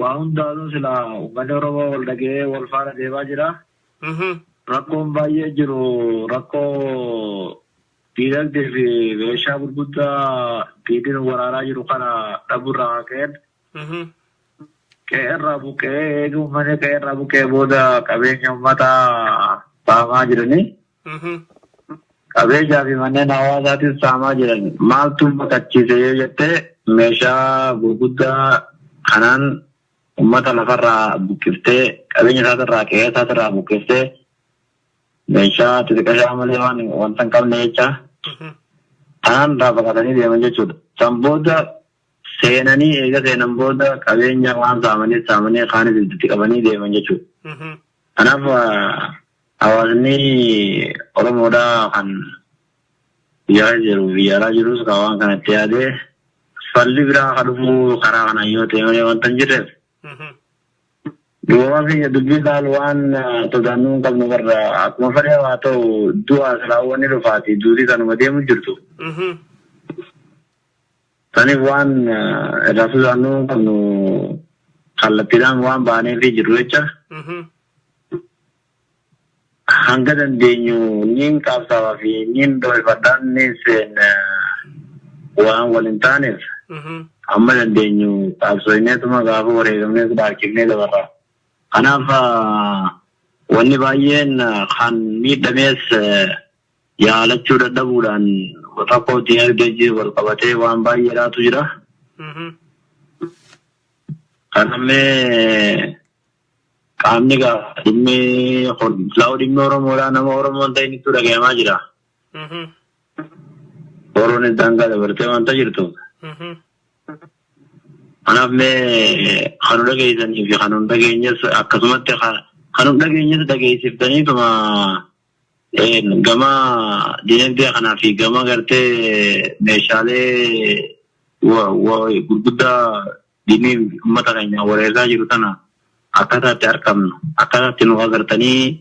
Waa hundaanuu sila uummanni Oromoo wal dhagee wal faana deemaa jira. Rakkoon baay'ee jiru rakkoo diinagdee fi meeshaa gurguddaa diinni waraanaa jiru kana dhabuurraa ka'een. Qe'ee irraa buqqee eegi uummanni qe'ee irraa buqqee booda qabeenya uummataa saamaa jiranii. Qabeenyaa fi manneen hawaasaatis saamaa jiran maaltu baqachiise yoo jettee meeshaa gurguddaa kanaan ummata lafarraa buqqiftee qabeenya isaatirraa qe'ee isaatirraa buqqiftee meeshaa xixiqqashaa malee waan wanta hin qabne jecha kanaan irraa baqatanii deeman jechuudha. San booda seenanii eega seenan booda qabeenya waan saamanii kaanis itti qabanii deeman jechuudha. Kanaaf hawaasni Oromoodhaa kan biyya jirus kan waan kanatti yaadee falli biraa kan dhufu karaa kana yoo ta'e malee wanta hin jirreef. Duwwaa fi dubbii laal waan sodaannuu qabnu barra akkuma fedhe haa ta'u du'a silaawwanni dhufaati duutii kanuma deemu jirtu. Saniif waan irraa sodaannuu qabnu kallattiidhaan waan baanee fi jirru jecha. Hanga dandeenyu niin qabsaawaa fi niin dhoofadhaan niin seen waan wal hin taaneef. Amma dandeenyu qabsooneetuma gaafa wareegamnees dhaarkifnee dabarra. Kanaaf wanni baay'een kan miidhamees yaalachuu dadhabuudhaan rakkoo diinagdee wal qabatee waan baay'eedhaatu jira. Kanamee qaamni dhimmee Oromoodhaa nama Oromoon ta'in itti dhagahamaa jira. Oromoonis daangaa dabartee wanta jirtu. Kanaaf mee kan dhageessanii fi kan dhageenyas akkasumatti kan dhageenyas dhageessiftaniituma gama diinagdee kanaa fi gama gartee meeshaalee gurguddaa diinii uummata keenya wareegaa jiru tana akkataatti argamnu akkataatti nu agartanii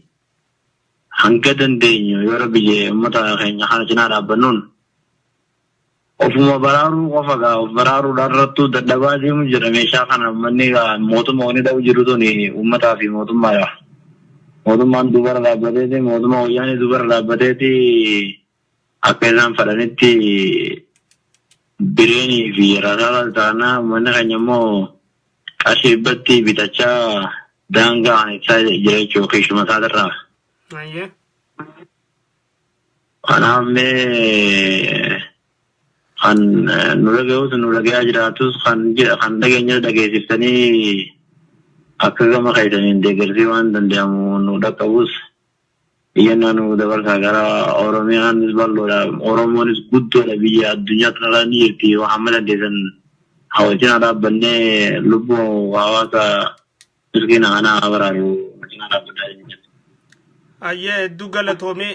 hanga dandeenyu yoo rabbi uummata keenya kana cinaa dhaabbannuun ofuma baraaruu qofa of baraaruudhaan irrattuu dadhabaa deemu jira meeshaa kana manni mootummaa wani ta'u jiru tuni uummataa fi mootummaadha. Mootummaan dubara dhaabbateeti mootummaa wayyaanii dubara dhaabbateeti akka isaan fedhanitti bireenii fi rasaasa taanaa manni keenya immoo qarshii dhibbatti bitachaa daangaa isaa jira jechuudha keessuma isaatirraa. Kanaaf kan nu dhagayaa jiraatus kan dhageenya dhageessiftanii akka gama keessaniin deeggarsii waan danda'amu nu dhaqqabus iyyannaa nu dabarsaa gara Oromiyaanis bal'oodha. Oromoonis guddoodha biyya addunyaa kanarraa ni jirti waan hamma dandeessan hawwatina dhaabbannee lubbuu hawaasa miskiina kanaa baraaru cinaa dhaabbataa jirti. Ayyee hedduu galatoomii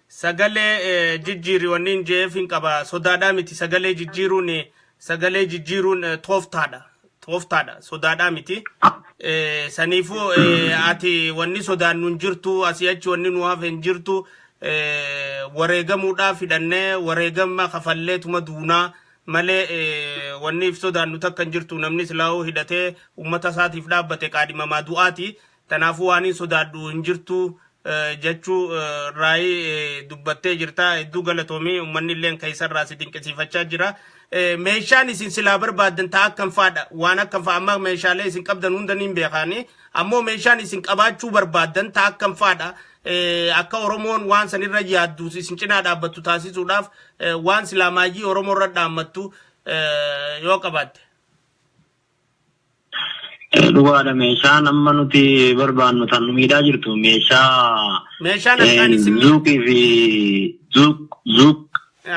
sagalee jijjiirri wanniin jeefin qaba sodaadhaa miti sagalee jijjiiruun tooftaadha sodaadhaa miti saniifuu ati wanni sodaan nun jirtu asii achi wanni nu hafe hin jirtu wareegamuudhaaf hidhannee wareegama kafalleetuma duunaa malee wanni if sodaan nu takka hin jirtu namni silaa'uu hidhatee ummata isaatiif dhaabbate qaadhimamaa du'aati tanaafuu waan hin sodaadhu hin jirtu jechuu raayii dubbattee jirta hedduu galatoomii uummanni illee keessarraa si dinqisiifachaa jira. Meeshaan isin silaa barbaadan ta'a akkam fa'aadha waan akkam fa'a amma meeshaalee isin qabdan hunda niin beekanii ammoo meeshaan isin qabaachuu barbaadan ta'a akkam fa'aadha akka Oromoon waan sanirra yaaddu isin cinaa dhaabbattu taasisuudhaaf waan silaa maayyii Oromoo irra dhaammattu yoo qabaatte. Dhugaadha meeshaan amma nuti barbaannu tan miidhaa jirtu meeshaan akkaan isin zuuqii fi zuuq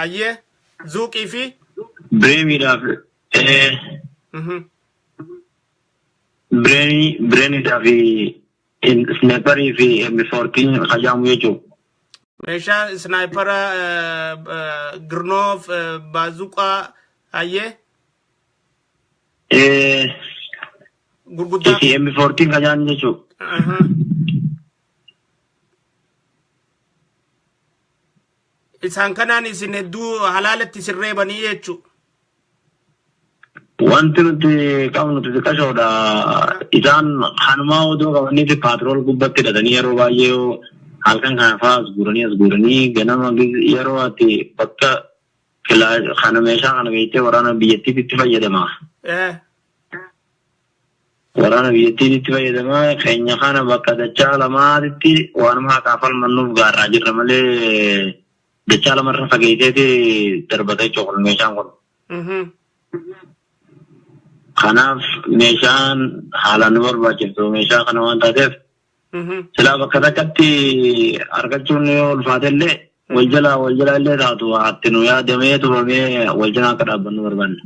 ayyee Zuuqii fi Bireemiidhaaf bireemiidhaaf sniperii fi M14 hajaamu jechuudha. meeshaa snaayipara girnoof baazuqaa ayyee gurguddaa M14 hajaamu jechuudha. isaan kanaan isin hedduu halaalatti sirreebanii jechuudha. Wanti nuti qabnu xixiqqashoodha. Isaan hanumaa odoo qabaniiti paatrool gubbatti hidhatanii yeroo baay'ee halkan kana fa'aa as guuranii ganama yeroo ati bakka kana meeshaa kana beektee waraana biyyattiitti fayyadama. Waraana biyyattiitti fayyadama. Keenya kana bakka dachaa lamaatitti waanuma haqaa falmannuuf gaarraa jirra malee dachaa lamarra fageeteeti darbatee coqol meeshaan kun. Kanaaf meeshaan haalaan nu barbaachiftu meeshaa kana waan taateef silaa bakka takkatti argachuun yoo ulfaatellee wal jalaa illee taatu atti nu yaadamee tufamee wal jalaa akka dhaabbannu barbaanna.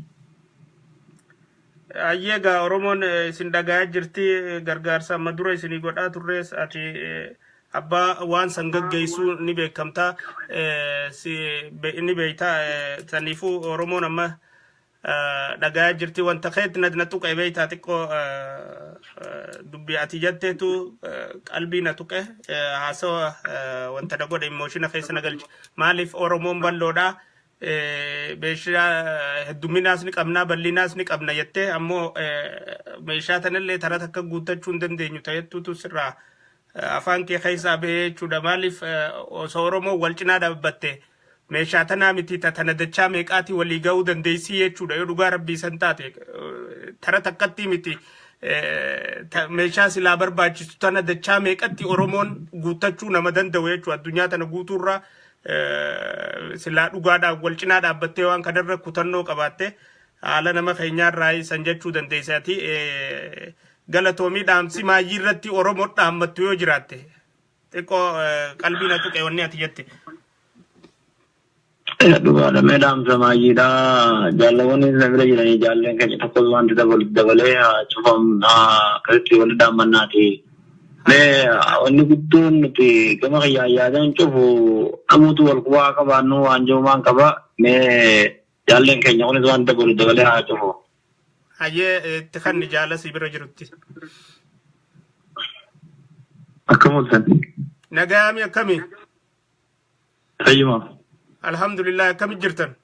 Ayyeegaa Oromoon isin dhagayaa jirti gargaarsa amma dura isinii godhaa turres ati abbaa waan san gaggeessuu ni beekamta ni beekta saniifuu Oromoon amma dhagayaa jirti wanta keetti na tuqe beektaa xiqqoo dubbii ati jetteetu qalbii na tuqe haasawa wanta na godhe imooshina keessa na galche maaliif Oromoon bal'oodha meeshaa hedduminaas ni qabna bal'inaas ni qabna jettee ammoo meeshaa tanallee taraa takka guuttachuu hin dandeenyu ta'ettuutu sirraa afaan kee keessaa bahee jechuudha maaliif osoo Oromoo wal cinaa dhaabbatte meeshaa tanaa miti tana dachaa meeqaatii walii ga'uu dandeessii jechuudha yoo dhugaa rabbii san taate tara takkatti miti meeshaa silaa barbaachisu tana dachaa meeqatti Oromoon guuttachuu nama danda'u jechuudha addunyaa tana guutuurraa silaa dhugaadhaan wal cinaa dhaabbattee waan kanarra kutannoo qabaatte haala nama keenyaarraa san jechuu dandeessaati galatoomii dhaamsi maayyii irratti Oromoo dhaammattu yoo jiraatte xiqqoo qalbii na tuqe wanni ati jette. Dhugaadha mee dhaamsa maayyiidha jaalawwan isa bira jiranii jaalleen keenya tokkos wanti dabalee cufam akkasitti wal dhaammannaati. Mee wanni guddoon nuti gama yaadaan cufu namoota wal qubaa qabaannu waan jirumaan qaba mee jaalleen keenya kunis waan dabalee haa cufu. Hayyee itti kanni jaalasi bira jirutti. Akkamultan. Nagaami akkami? Fayyuma. Alhamdulillah akkami jirtan?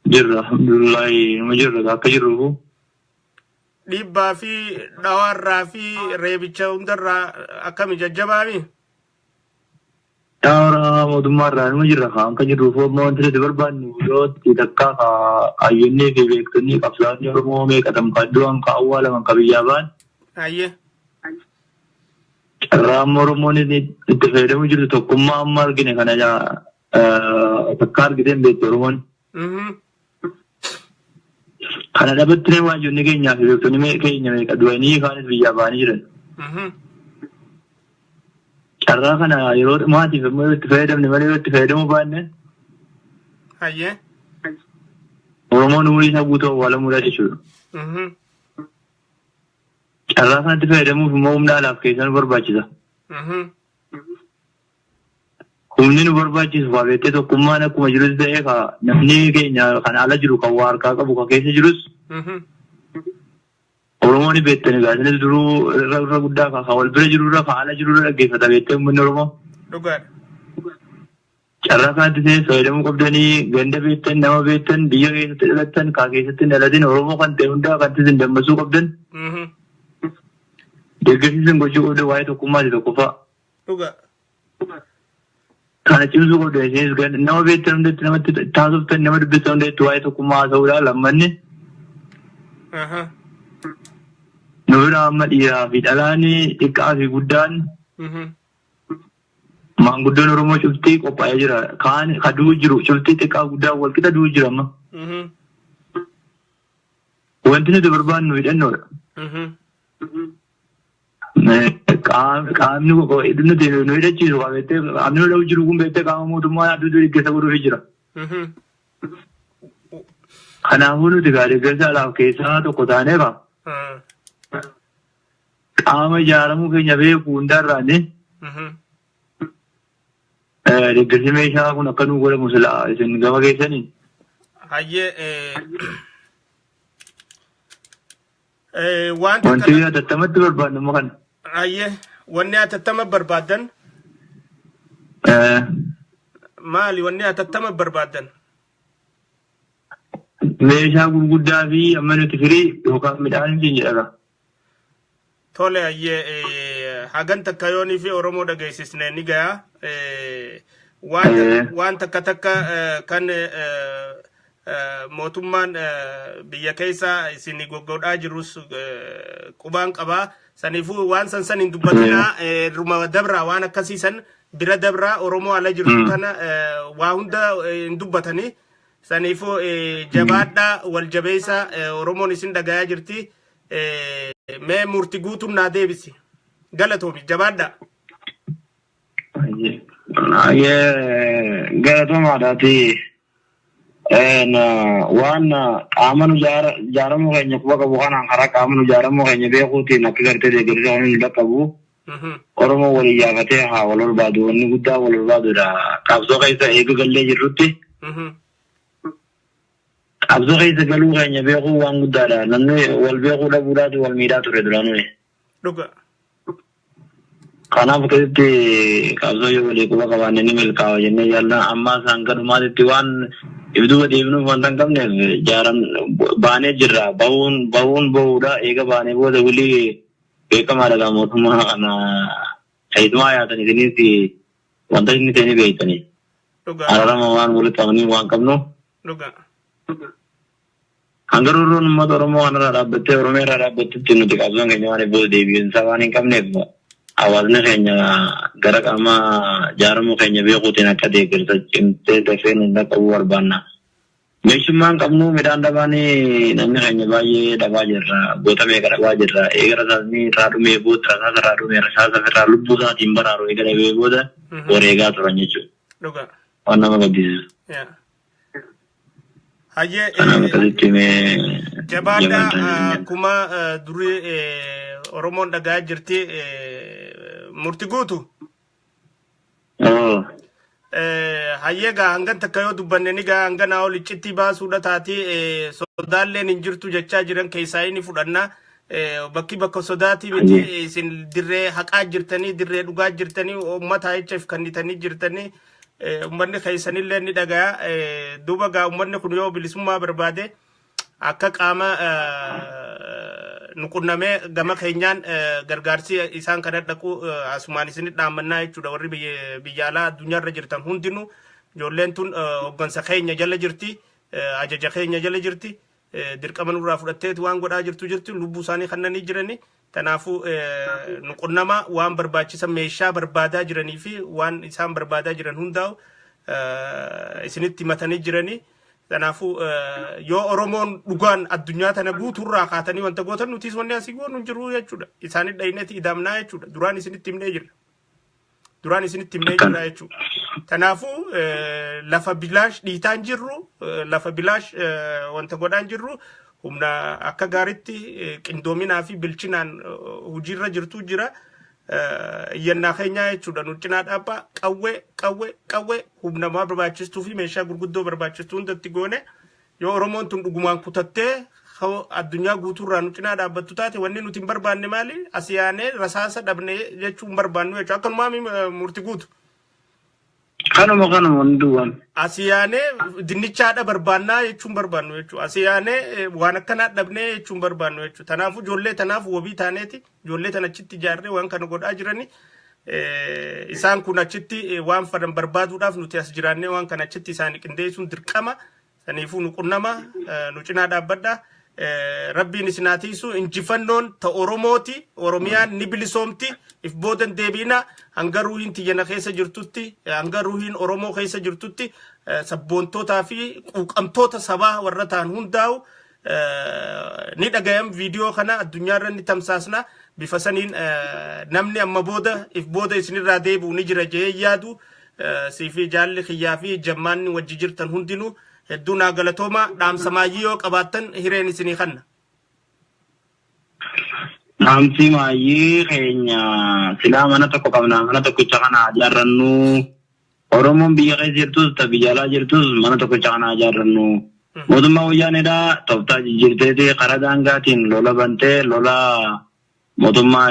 Jirra alhamdulillah nama jirra akka jirru. Dhiibbaa fi dhawaarraa fi reebicha hundarraa akkami jajjabaami? Dhawaarraa mootummaarraa nama jirra akka jirruuf amma wanti nuti barbaannu yoo takkaa ayyannee fi beektonni qabsaa'onni Oromoo meeqatam kaadduwaan awwaalaman qabiyyaa ba'an. Hayyee. Carraa amma Oromoon itti fayyadamu jirtu tokkummaa amma argine kana takka argiteen beektu Oromoon. Kana dhabattine waajjirni keenyaa fi beektonni keenya meeqa du'anii kaanis biyyaa ba'anii jiran. Carraa kana yeroo maatiif immoo itti fayyadamne malee itti fayyadamuu baanne. Hayyee. Oromoon umurii isaa guutuu awwaalamuudha jechuudha. Carraa kanatti fayyadamuuf immoo humna alaaf keessaa nu barbaachisa. Humni nu barbaachisu faabeettee tokkummaan akkuma jirus ta'ee namni keenya kan ala jiru kan waa harkaa qabu kan keessa jirus. Oromoon beektanii gaasinis duruu irra guddaa kan wal bira jirurra kan ala jirurra dhaggeeffata beektee uummanni Oromoo. Dhugaadha. Carraa kanatti ta'ee fayyadamuu qabdanii ganda beektan nama beektan biyya keessatti dhalattan kaa keessatti dhalatin Oromoo kan ta'e hundaa kan isin dammaqsuu qabdan. Deeggarsiisan gochuu qabdan waa'ee tokkummaati tokkoffaa. Dhugaa. Kana cimsuu qabdan isinis nama beektan hundatti namatti taasiftan nama dubbistan hundatti waa'ee tokkummaa haasa'uudhaan lammanni. Nu bira amma dhiiraa fi dhalaan xiqqaa fi guddaan maanguddoon Oromoo cuftii qophaa'ee jira. Kaan kaduu jiru cuftii xiqqaa guddaa wal qixa duu jira amma. Wanti nuti barbaannu hidhannoodha. Qaamni nuti nu hidhachiisu qabeettee qaamni nu dhawu jiru kun beektee qaama mootummaa adda addaa dhiibbaa godhuuf jira. Kanaafuu nuti deeggarsa alaaf keessaa tokko taaneera. Qaama ijaaramuu keenya beekuu hundarraani. Deeggarsi meeshaa kun akka nuu godhamu silaa isin gama keessanii. Wanti atattamatti barbaadnu immoo kana. Wanni atattama barbaadan maali wanni atattama barbaadan? Meeshaa gurguddaa fi amma nuti firii yookaan midhaan hin jedhama. Tole hagan takka yoonii fi Oromoo dhageessisnee ni gayaa. Waan takka takka kan mootummaan biyya keessa isin goggodhaa jirus qubaan qabaa. Saniifuu waan san hin dubbatinaa ruma dabraa waan akkasiisan bira dabraa Oromoo ala jirtu kana waa hunda hin dubbatanii. Saniifuu jabaadhaa wal jabeessa Oromoon isin dhagayaa jirti. Mee murtii guutuun naa deebisi. Galatoomi jabaadhaa. Galatoomaadhaati. Waan qaama nu ijaaramuu keenya quba qabu kanaan karaa qaama nu ijaaramuu keenya beekuutiin akka gartee deeggarsa waan hin dhaqqabu. Oromoo wal iyyafatee haa wal barbaadu wanni guddaa wal barbaadudha. Qabsoo keessa eega gallee jirrutti. Qabsoo keessa galuu keenya beekuu waan guddaadha. Namni wal beekuu dhabuudhaatu wal miidhaa ture duraanuu. Dhuga. Kanaaf keessatti qabsoo yoo walii quba qabaanne ni milkaa'a jennee yaadna amma isaan gadhumaatitti waan ibiduu deebinuuf wanta hin qabneef jaaran baanee jirra. Bahuudha eega baanee booda walii beekamaadha mootummaa kana keessumaa yaatan isinis wanta inni ta'anii beektanii. Araarama waan walitti qabanii waan qabnu. Hanga roorroon uummata Oromoo waan irraa dhaabbattee Oromoo irraa dhaabbattutti nuti qabsoon keenya waan booda deebiinsa waan hin qabneef hawaasni keenya gara qaama ijaaramuu keenya beekuutiin akka deeggarsa cimtee dafee nu dhaqqabuu barbaanna. Meeshummaan qabnu midhaan dhabaanii namni keenya baay'ee dhabaa jirra. Goota meeqa dhabaa jirra. Eega rasaasni irraa dhumee booda rasaasa irraa dhumee rasaasa irraa lubbuu isaatiin baraaru eega dhabee booda wareegaa turan jechuudha. Waan nama gaddisiisu. Jabaadhaa akkuma durii Oromoon dhagaa jirti murtii guutu. Hayyeegaa hangan takka yoo dubbanne ni gaa hanganaa ol iccitti baasuudha taati sodaalleen hin jirtu jechaa jiran keessaa inni fudhanna. Bakka sodaatii miti isin dirree haqaa jirtanii dirree dhugaa jirtanii uummata HF kannitanii jirtanii. Uummanni keessanillee ni dhagaa duuba gaa uummanni kun yoo bilisummaa barbaade akka qaama nuqunnamee gama keenyaan gargaarsi isaan kana dhaqu asumaan isin dhaammannaa jechuudha. Warri biyya alaa addunyaarra jirtan hundinuu ijoolleen tun hoggansa keenya jala jirti ajaja keenya jala jirti dirqama nurraa fudhatteeti waan godhaa jirti lubbuu isaanii kannanii jirani. Kanaafuu nuqunnama waan barbaachisan meeshaa barbaadaa jiranii fi waan isaan barbaadaa jiran hundaa'u isinitti himatanii jiranii. Kanaafuu yoo Oromoon dhugaan addunyaa tana guutuurraa kaatanii wanta gootan nutis wanni asii goonu jiru jechuudha. Isaanii dhayineeti idamnaa jechuudha. Duraan isinitti himnee jirra jechuudha. Kanaafuu lafa bilaash dhiitaan jirru lafa bilaash wanta godhaan jirru. Humna akka gaariitti qindoominaa fi bilchinaan hojiirra jirtu jira. Iyyannaa keenyaa jechuudha. Nu cinaa dhaabbaa qawwee humna maa barbaachistuu fi meeshaa gurguddoo barbaachistuu hundatti goone yoo Oromoon tun dhugumaan kutattee addunyaa guutuurraa nu cinaa dhaabbattu taate wanni nuti hin barbaanne maali? Asiyaanee rasaasa dhabnee jechuun hin barbaannu jechuudha. Akkanumaa murtii guutu. Kanuma hundumaan. Asiyaanee dinnichaadha barbaannaa jechuun barbaannu jechuudha. Asiyaanee waan akkanaa dhabnee jechuun barbaannu jechuudha. Kanaafuu ijoollee tanaaf wabii taaneeti ijoollee tana achitti ijaarree waan kana godhaa jirani. Isaan kun achitti waan fadan barbaaduudhaaf nuti as jiraannee waan kana achitti isaanii qindeessuun dirqama. Saniifuu nu qunnama nu cinaa dhaabbadha. Rabbiin isinaatiisu injifannoon ta Oromooti. Oromiyaan ni bilisoomti. If boodan deebiina hanga ruuhiin tiyyana keessa jirtutti hanga ruuhiin Oromoo keessa jirtutti sabboontotaa fi quuqamtoota sabaa warra ta'an hundaa'u ni dhagayam viidiyoo kana addunyaarra ni tamsaasna bifa saniin namni amma booda if booda isinirraa deebi'u ni jira jee yaadu Siifi jaalli xiyyaa fi jammaanni wajji jirtan hundinuu hedduu naa galatooma dhaamsamaayyii yoo qabaattan hireen isinii kanna. Dhaamsi maayyii keenya silaa mana tokko qabna mana tokkicha kana ijaarrannu Oromoon biyya keessa jirtus ta biyya alaa jirtus mana tokkicha kana ijaarrannu mootummaa wayyaaneedha tooftaa jijjiirteeti karaa daangaatiin lola bantee lola mootummaa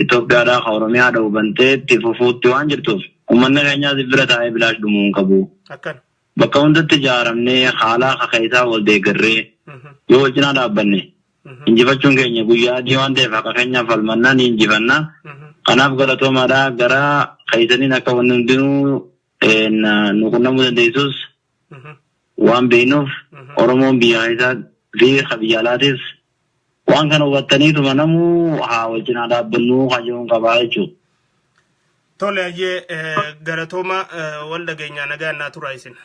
Itoophiyaadhaa ka Oromiyaadha bantee itti fufuutti waan jirtuuf ummanni keenyaas bira taa'ee bilaash dhumuu hin qabu. Bakka hundatti ijaaramnee haalaa kakaisaa wal deeggarree yoo wal cinaa dhaabbanne injifachuun keenya guyyaa adii waan ta'eef akka keenyaaf falmannaa ni injifanna. Kanaaf galatoomaadhaa gara kaisaniin akka wanni hundinuu nu qunnamuu dandeessus waan beeknuuf Oromoon biyya isaa fi biyya alaatis waan kana hubattaniituma namuu haa wal cinaa dhaabbannuu kajeeluun qabaa jechuudha. Tole ayyee galatooma wal dhageenyaa nagaan naa turaa isin.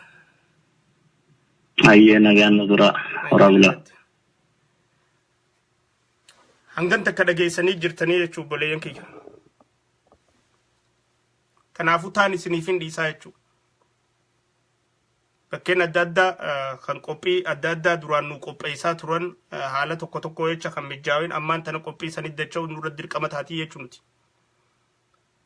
Ayyee nagaan na tura horaa bulaa. Hangan takka dhageessanii jirtanii jechuun boleeyyan kiyya. Kanaafuu taan isiniif hin dhiisaa jechuudha. Bakkeen adda addaa kan qophii adda addaa duraan nu qopheessaa turan haala tokko tokko jecha kan mijaa'in ammaan tana qophii sanitti dacha'u nurra dirqama taatii jechuuti.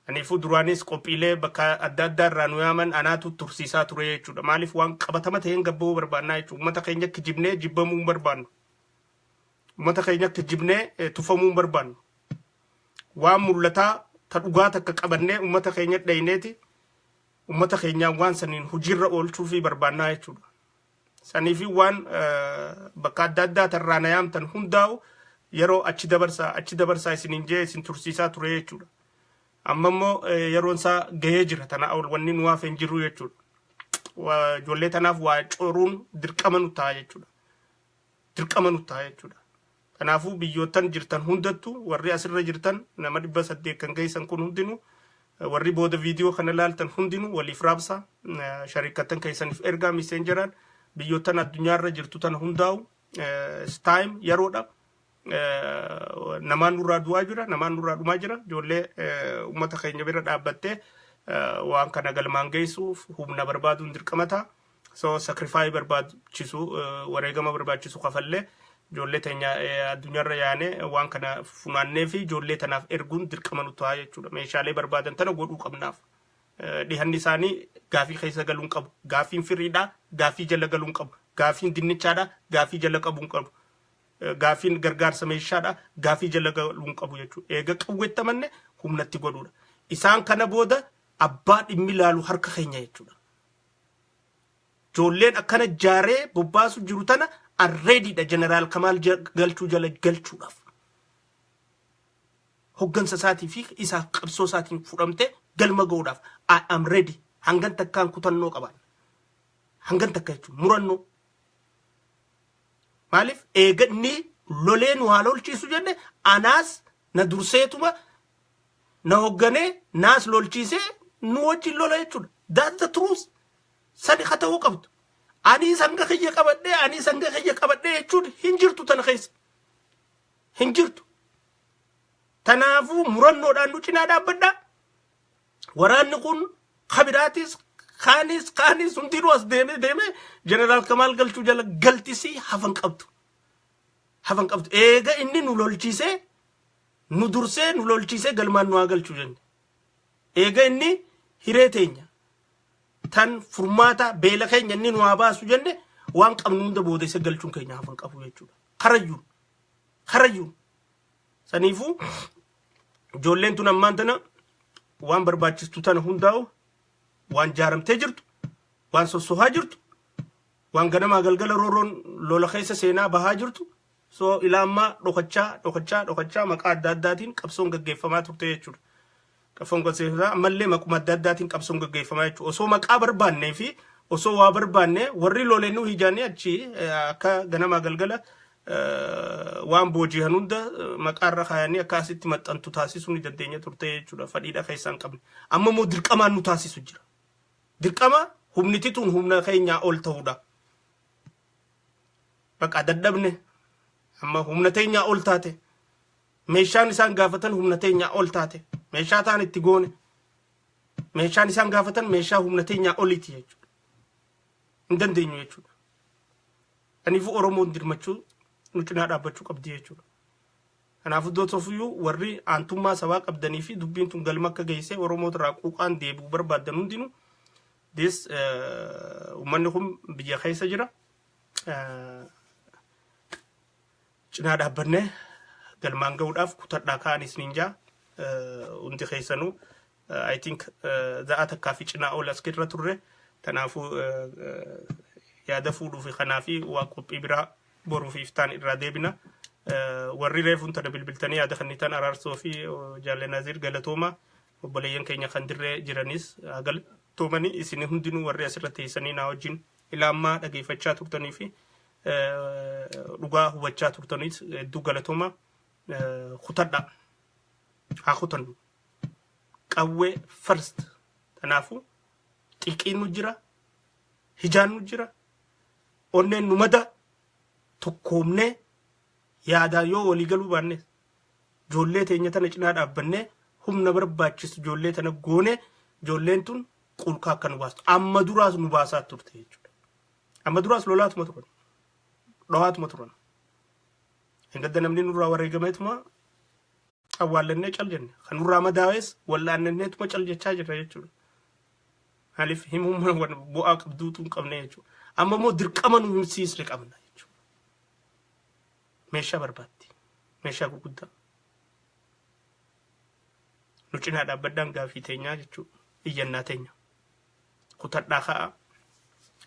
Kanaafuu duraanis qophiilee bakka adda addaa irraa nu yaaman anaatu tursiisaa ture jechuudha. Maaliif waan qabatama ta'een gabboo barbaannaa jechuudha. Uummata keenya kijibnee jibbamuu hin barbaannu. Uummata keenya kijibnee tufamuu hin barbaannu. Waan mul'ataa ta dhugaa takka qabannee uummata keenya dhayineeti uummata keenyaa waan saniin hojiirra oolchuu fi barbaannaa jechuudha. Saniifi waan bakka adda addaa tarraa na yaamtan hundaa'u yeroo achi dabarsaa isiniin jee isin tursiisaa ture jechuudha. Amma immoo yeroon isaa gahee jira tana wanni nu waafeen jiru jechuudha. Ijoollee tanaaf waa cooruun dirqama nu ta'a jechuudha. Dirqama nu ta'a jechuudha. Kanaafuu biyyootan jirtan hundattu warri asirra jirtan nama 800 kan geessan kun hundinuu warri booda viidiyoo kana laaltan hundinuu waliif raabsa sharikatan keessaniif ergaa messengeraan biyyootan addunyaarra jirtu tana hundaa'u time yeroodha. Namaan nurraa du'aa jira namaan nurraa dhumaa jira ijoollee uummata keenya bira dhaabbattee waan kana galmaan geessuuf humna barbaaduun dirqama ta'a. So sacrifice barbaachisu wareegama barbaachisu kafallee ijoollee teenya addunyaarra yaane waan kana funaannee fi ijoollee tanaaf erguun dirqama nu ta'a jechuudha. Meeshaalee barbaadan tana godhuu qabnaaf. Dhihanni isaanii gaafii keessa galuun qabu. Gaafiin firiidhaa gaafii jala galuun qabu. Gaafiin dinnichaadhaa gaafii jala qabuun qabu. Gaafiin gargaarsa meeshaadhaa gaafii jala galuun qabu jechuudha. Eega qawweettamanne humnatti godhuudha. Isaan kana booda abbaa dhimmi ilaalu harka keenya jechuudha. Ijoolleen akkana jaaree bobbaasu jiru tana alreadyidha Jeneraal Kamaal galchuu jala galchuudhaaf. Hoggansa isaatii fi isaa qabsoo isaatiin fudhamtee galma ga'uudhaaf I am ready hangan takkaan kutannoo qaban. Hangan takka jechuudha murannoo. Maaliif eeganni loleen waa lolchiisu jenne anaas na durseetuma na hogganee naas lolchiisee nu wajjin lola jechuudha. That's the truth. Sadi haa ta'uu qabdu. Ani sanga kiyya qabadhee jechuun hin jirtu tana keessa. Hin jirtu. Tanaafuu murannoodhaan nu cinaa dhaabbadhaa. Waraanni kun kabiraatis kaanis hundinuu as deeme Jeneraal Kamaal galchuu jala galtisii hafan qabdu. Hafan qabdu. Eega inni nu lolchiisee nu dursee nu lolchiisee galmaan nu haa galchuu jenne. Eega inni hiree teenya. Tan furmaata beela keenya inni nu haa baasu jenne waan qabnu hunda boodessa galchuun keenya hafan qabu jechuudha. Karayyuun. Saniifuu ijoolleen tun ammaan tana waan barbaachistu tana hundaa'u waan jaaramtee jirtu, waan sossohaa jirtu, waan ganamaa galgala rooroon lola keessa seenaa bahaa jirtu. So ilaa ammaa dhokachaa maqaa adda addaatiin qabsoon gaggeeffamaa turte jechuudha. Qabsoon gaggeeffamaa ammallee maquma adda addaatiin qabsoon gaggeeffamaa jechuudha. Osoo maqaa barbaannee fi osoo waa barbaannee warri loleen nu hijaanii achi akka ganamaa galgala waan booji'an hunda maqaarra kaayanii akka asitti maxxantu taasisuu ni dandeenya turte jechuudha. Fadhiidha keessaan qabne. Amma immoo dirqamaan nu taasisu jira. Dirqama humniti tun humna keenyaa ol ta'uudha. Bakka dadhabne amma humna teenyaa ol taate. Meeshaan isaan gaafatan humna teenyaa ol taate. Meeshaa taan itti goone. meeshaan isaan gaafatan meeshaa humna teenyaa oliiti jechuudha. Hin dandeenyu jechuudha. Kanaafuu Oromoon dirmachuu nu cinaa dhaabbachuu qabdi jechuudha. Kanaafuu dootofiyyuu warri aantummaa sabaa qabdanii fi dubbiin tun galma akka geessee Oromoo irraa quuqaan deebi'uu barbaadan hundinuu des uummanni kun biyya keessa jira. Cinaa dhaabbannee galmaan gahuudhaaf kutadhaa ka'anis ninjaa hundi keessanuu I think za'a takkaa fi cinaa ol as keessa turre kanaafuu yaada fuudhuu fi kanaafi waa qophii biraa boruu fi iftaan irraa deebina. Warri reefuun tana bilbiltanii yaada kannitan araarsoo fi jaalle Naazir galatooma obboleeyyan keenya kan dirree jiranis galatoomanii isin hundinuu warri asirratti teessanii na wajjin ilaammaa dhageeffachaa turtanii fi dhugaa hubachaa turtanis hedduu galatooma. Kutadhaa haa kutannu qawwee first kanaafuu xiqiin nu jira hijaan nu jira onneen nu mada tokkoomnee yaada yoo walii galuu baanne ijoollee teenya tana cinaa dhaabbannee humna barbaachisu ijoollee tana goone ijoolleen tun qulqaa akka nu baastu amma duraas nu baasaa turte jechuudha. Amma duraas lolaatuma turan dhawaatuma turan hingadda namni nurraa wareegameetuma awwaallannee cal jenne kan nurraa madaa'es wallaanneetuma cal jechaa jirra jechuudha. Maaliif himuma bu'aa qabduutu hin qabne jechuudha. Amma immoo dirqama nu himsiisne qabna jechuudha. Meeshaa barbaaddi. Meeshaa gurguddaa. Nu cinaa dhaabbadhaan gaafii teenyaa jechuudha. Iyyannaa teenya. Kutadhaa ka'a.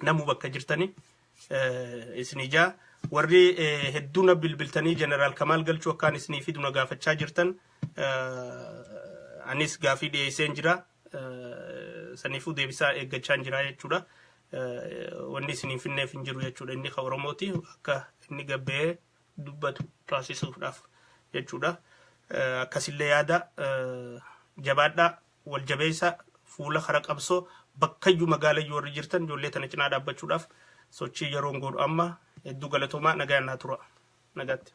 Namuu bakka jirtanii isin ijaa warri hedduuna bilbiltanii Jeneraal Kamaal Galchuu akkaan isinii fi duna gaafachaa jirtan anis gaafii dhiyeesseen jira. Saniifuu deebisaa eeggachaa jira jechuudha. Wanni isin finneef hin jiru jechuudha. Inni kan Oromooti akka inni gabbee dubbatu taasisuudhaaf jechuudha. Akkasillee yaada jabaadhaa wal jabeessa fuula kara qabsoo bakkayyuu magaalayyuu warri jirtan ijoollee tana cinaa dhaabbachuudhaaf sochii yeroon godhu amma hedduu galatoomaa nagaan naa tura. Nagaatti.